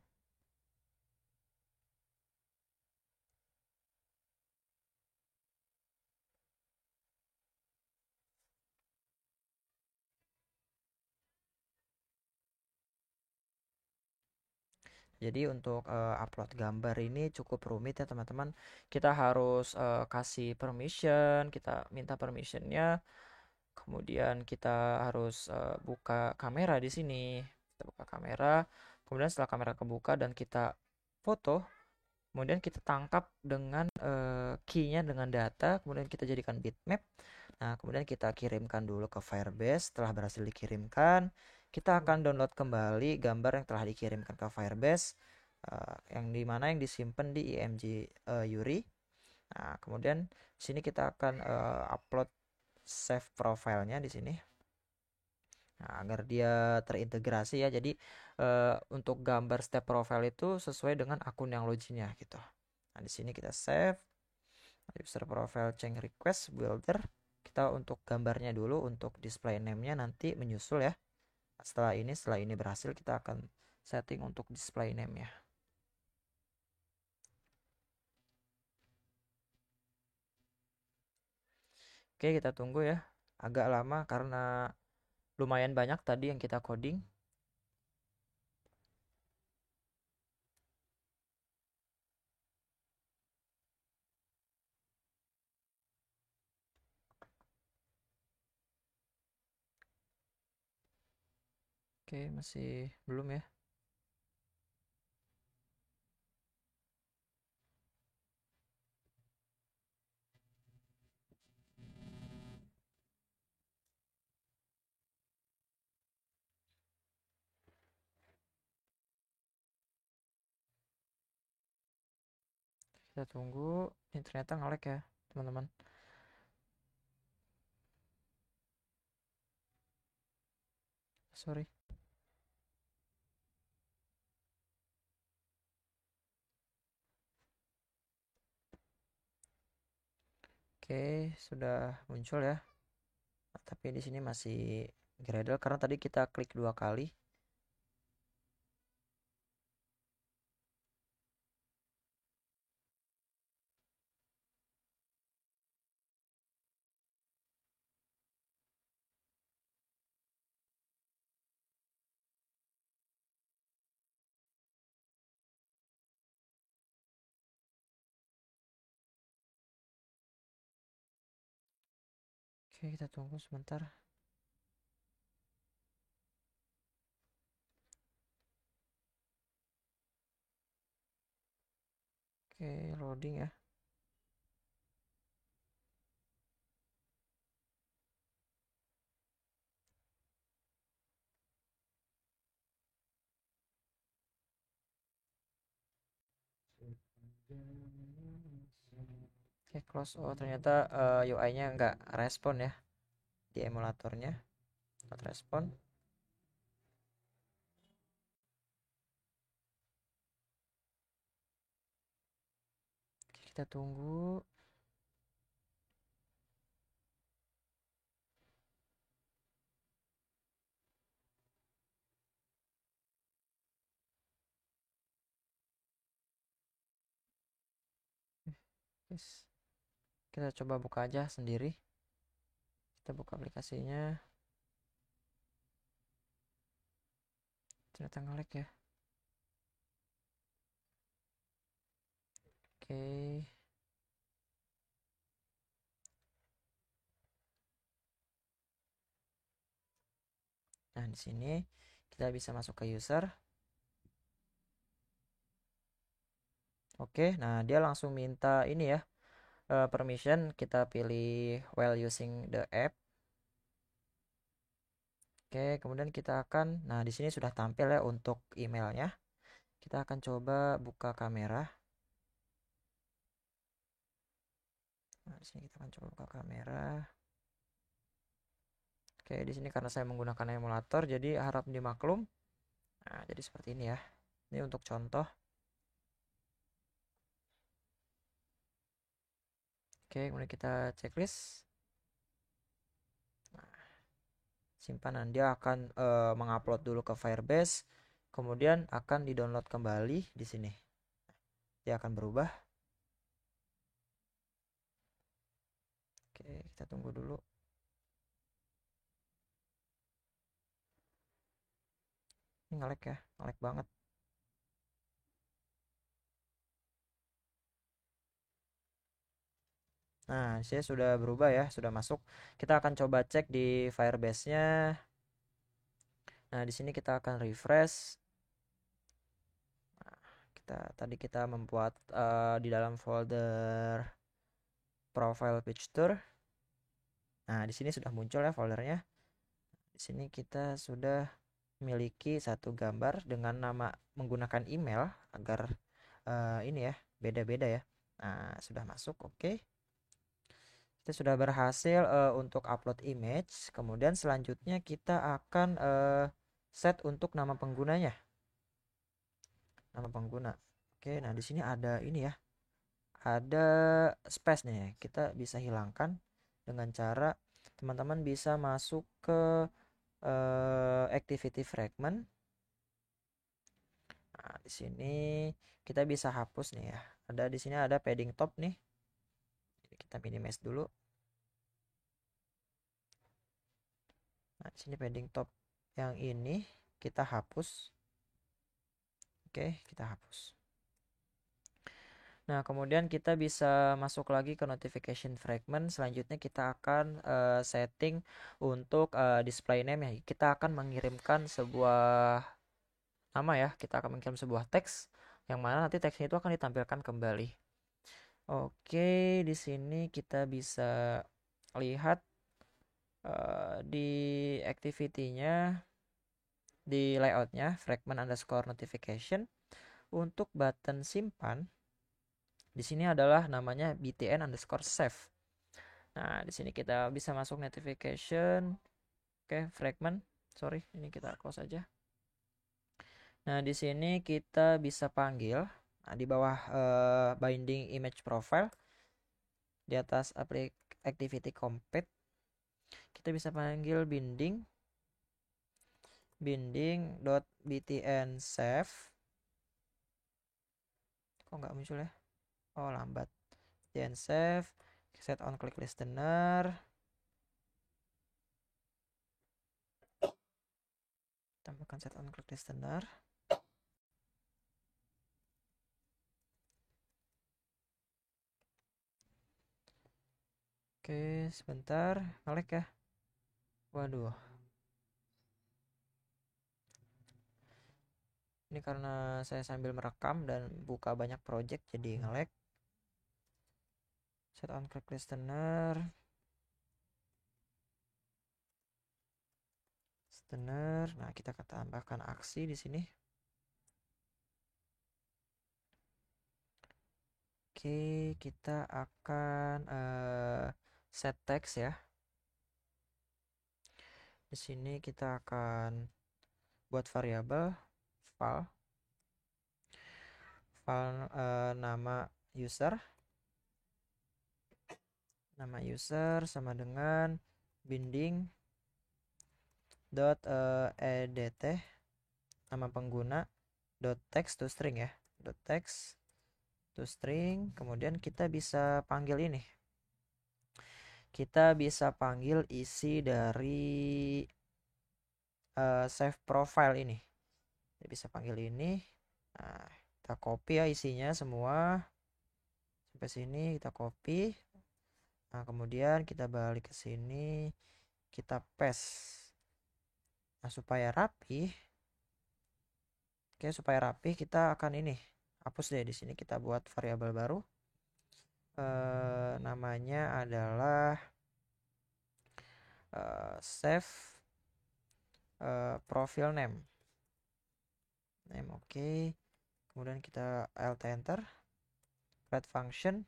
Jadi untuk upload gambar ini cukup rumit ya teman-teman. Kita harus kasih permission, kita minta permissionnya. Kemudian kita harus buka kamera di sini. Kita buka kamera. Kemudian setelah kamera kebuka dan kita foto, kemudian kita tangkap dengan key-nya dengan data, kemudian kita jadikan bitmap. Nah, kemudian kita kirimkan dulu ke Firebase. Setelah berhasil dikirimkan, kita akan download kembali gambar yang telah dikirimkan ke Firebase, yang dimana yang disimpan di IMG Yuri. Nah, kemudian sini kita akan upload save profilnya di sini. Nah, agar dia terintegrasi ya. Jadi untuk gambar step profile itu sesuai dengan akun yang loginnya gitu. Nah, di sini kita save user profile change request builder. Kita untuk gambarnya dulu, untuk display name-nya nanti menyusul ya. Setelah ini berhasil, kita akan setting untuk display name-nya. Oke, kita tunggu ya. Agak lama karena lumayan banyak tadi yang kita coding. Oke, masih belum ya. Kita tunggu. Ini ternyata nge-lag ya, teman-teman. Sorry. Oke, sudah muncul ya. Nah, tapi di sini masih Gradle karena tadi kita klik 2 kali. Oke, kita tunggu sebentar. Oke, loading ya. Oke, close. Oh, ternyata UI-nya nggak respon ya di emulatornya. Not respon. Oke, kita tunggu. Yes. Kita coba buka aja sendiri. Kita buka aplikasinya. Ternyata nge-lag ya. Oke, Oke. Nah, di sini kita bisa masuk ke user. Oke, nah dia langsung minta ini ya, permission. Kita pilih while using the app. Oke, kemudian kita akan, nah di sini sudah tampil ya untuk emailnya. Kita akan coba buka kamera. Nah, di sini kita akan coba buka kamera. Oke, di sini karena saya menggunakan emulator, jadi harap dimaklum. Nah, jadi seperti ini ya. Ini untuk contoh. Oke, kemudian kita checklist. Nah, simpanan dia akan mengupload dulu ke Firebase, kemudian akan di-download kembali di sini. Dia akan berubah. Oke, kita tunggu dulu. Ini nge-lag ya, nge-lag banget. Nah, saya sudah berubah ya, sudah masuk. Kita akan coba cek di Firebase-nya. Nah, di sini kita akan refresh. Nah, kita membuat di dalam folder profile picture. Nah, di sini sudah muncul ya foldernya. Di sini kita sudah memiliki satu gambar dengan nama menggunakan email agar ini ya beda-beda ya. Nah, sudah masuk, oke. Kita sudah berhasil untuk upload image. Kemudian selanjutnya kita akan set untuk nama penggunanya. Nama pengguna. Oke, nah di sini ada ini ya. Ada space nih. Kita bisa hilangkan dengan cara teman-teman bisa masuk ke activity fragment. Nah, di sini kita bisa hapus nih ya. Ada di sini ada padding top nih. Jadi kita minimize dulu. Nah, di sini padding top yang ini kita hapus. Oke, kita hapus. Nah, kemudian kita bisa masuk lagi ke notification fragment. Selanjutnya kita akan setting untuk display name ya. Kita akan mengirimkan sebuah nama ya. Kita akan mengirim sebuah teks yang mana nanti teksnya itu akan ditampilkan kembali. Oke, di sini kita bisa lihat di activity-nya, di layout-nya fragment underscore notification. Untuk button simpan di sini adalah namanya btn underscore save. Nah, di sini kita bisa masuk notification. Oke, fragment. Sorry, ini kita close aja. Nah, di sini kita bisa panggil. Nah, di bawah binding image profile, di atas activity complete, kita bisa panggil binding.btn save. Kok nggak muncul ya? Oh, lambat. btn save, set on click listener. Tambahkan set on click listener. Oke, sebentar, nge-lag ya. Waduh. Ini karena saya sambil merekam dan buka banyak project jadi nge-lag. Set on click listener. Nah, kita akan tambahkan aksi di sini. Oke, kita akan set text ya. Di sini kita akan buat variabel file nama user sama dengan binding dot edt nama pengguna dot text to string ya, dot text to string. Kemudian kita bisa panggil ini, kita bisa panggil isi dari save profile ini. Kita bisa panggil ini. Nah, kita copy ya isinya semua. sampai sini kita copy. Nah, kemudian kita balik ke sini, kita paste. Nah, supaya rapi, oke, supaya rapi kita akan ini hapus deh. Di sini kita buat variabel baru. Namanya adalah save profile name. Oke. Kemudian kita alt enter, create function.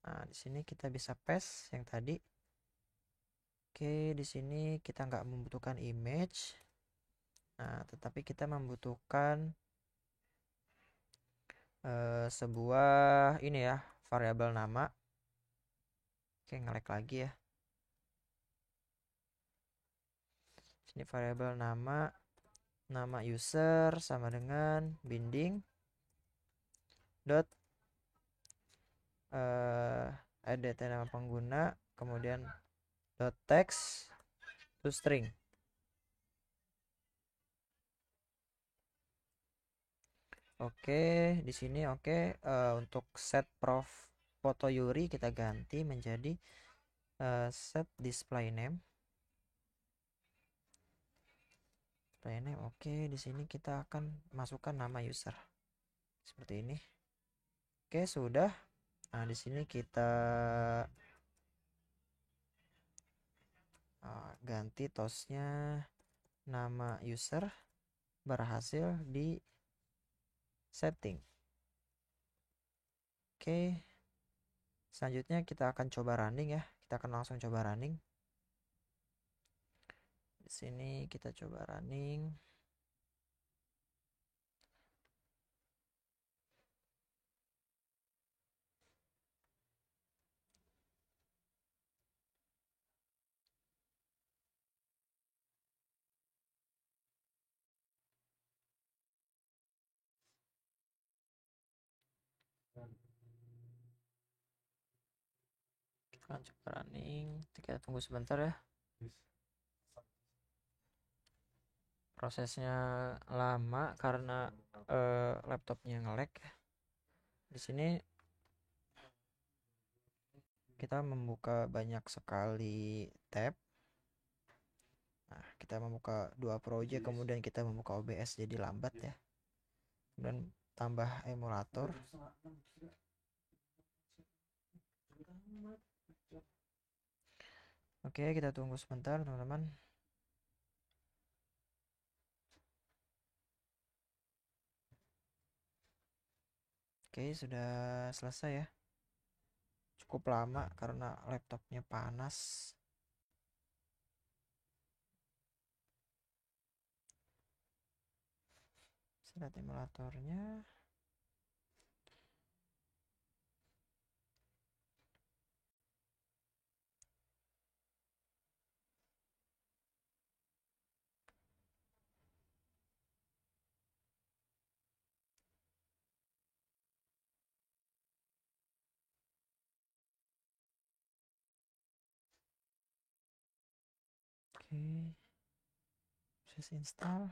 Nah, di sini kita bisa paste yang tadi. Oke, di sini kita nggak membutuhkan image. Nah, tetapi kita membutuhkan sebuah ini ya, variabel nama. Oke, nge-lag lagi ya. Sini variabel nama user sama dengan binding dot add nama pengguna, kemudian dot text to string. Oke, di sini oke. Untuk set prof foto Yuri kita ganti menjadi set display name. Oke, di sini kita akan masukkan nama user seperti ini. Oke, sudah. Nah, di sini kita ganti tosnya nama user berhasil di setting. Oke, selanjutnya kita akan coba running ya. Kita akan langsung coba running. Di sini kita coba running. Kita akan coba running. Kita tunggu sebentar ya. Prosesnya lama karena laptopnya nge-lag. Di sini kita membuka banyak sekali tab. Nah, kita membuka dua project, kemudian kita membuka OBS jadi lambat ya. Kemudian tambah emulator. Oke, kita tunggu sebentar teman-teman. Oke, sudah selesai ya. Cukup lama karena laptopnya panas. Lihat emulatornya. Oke, proses install.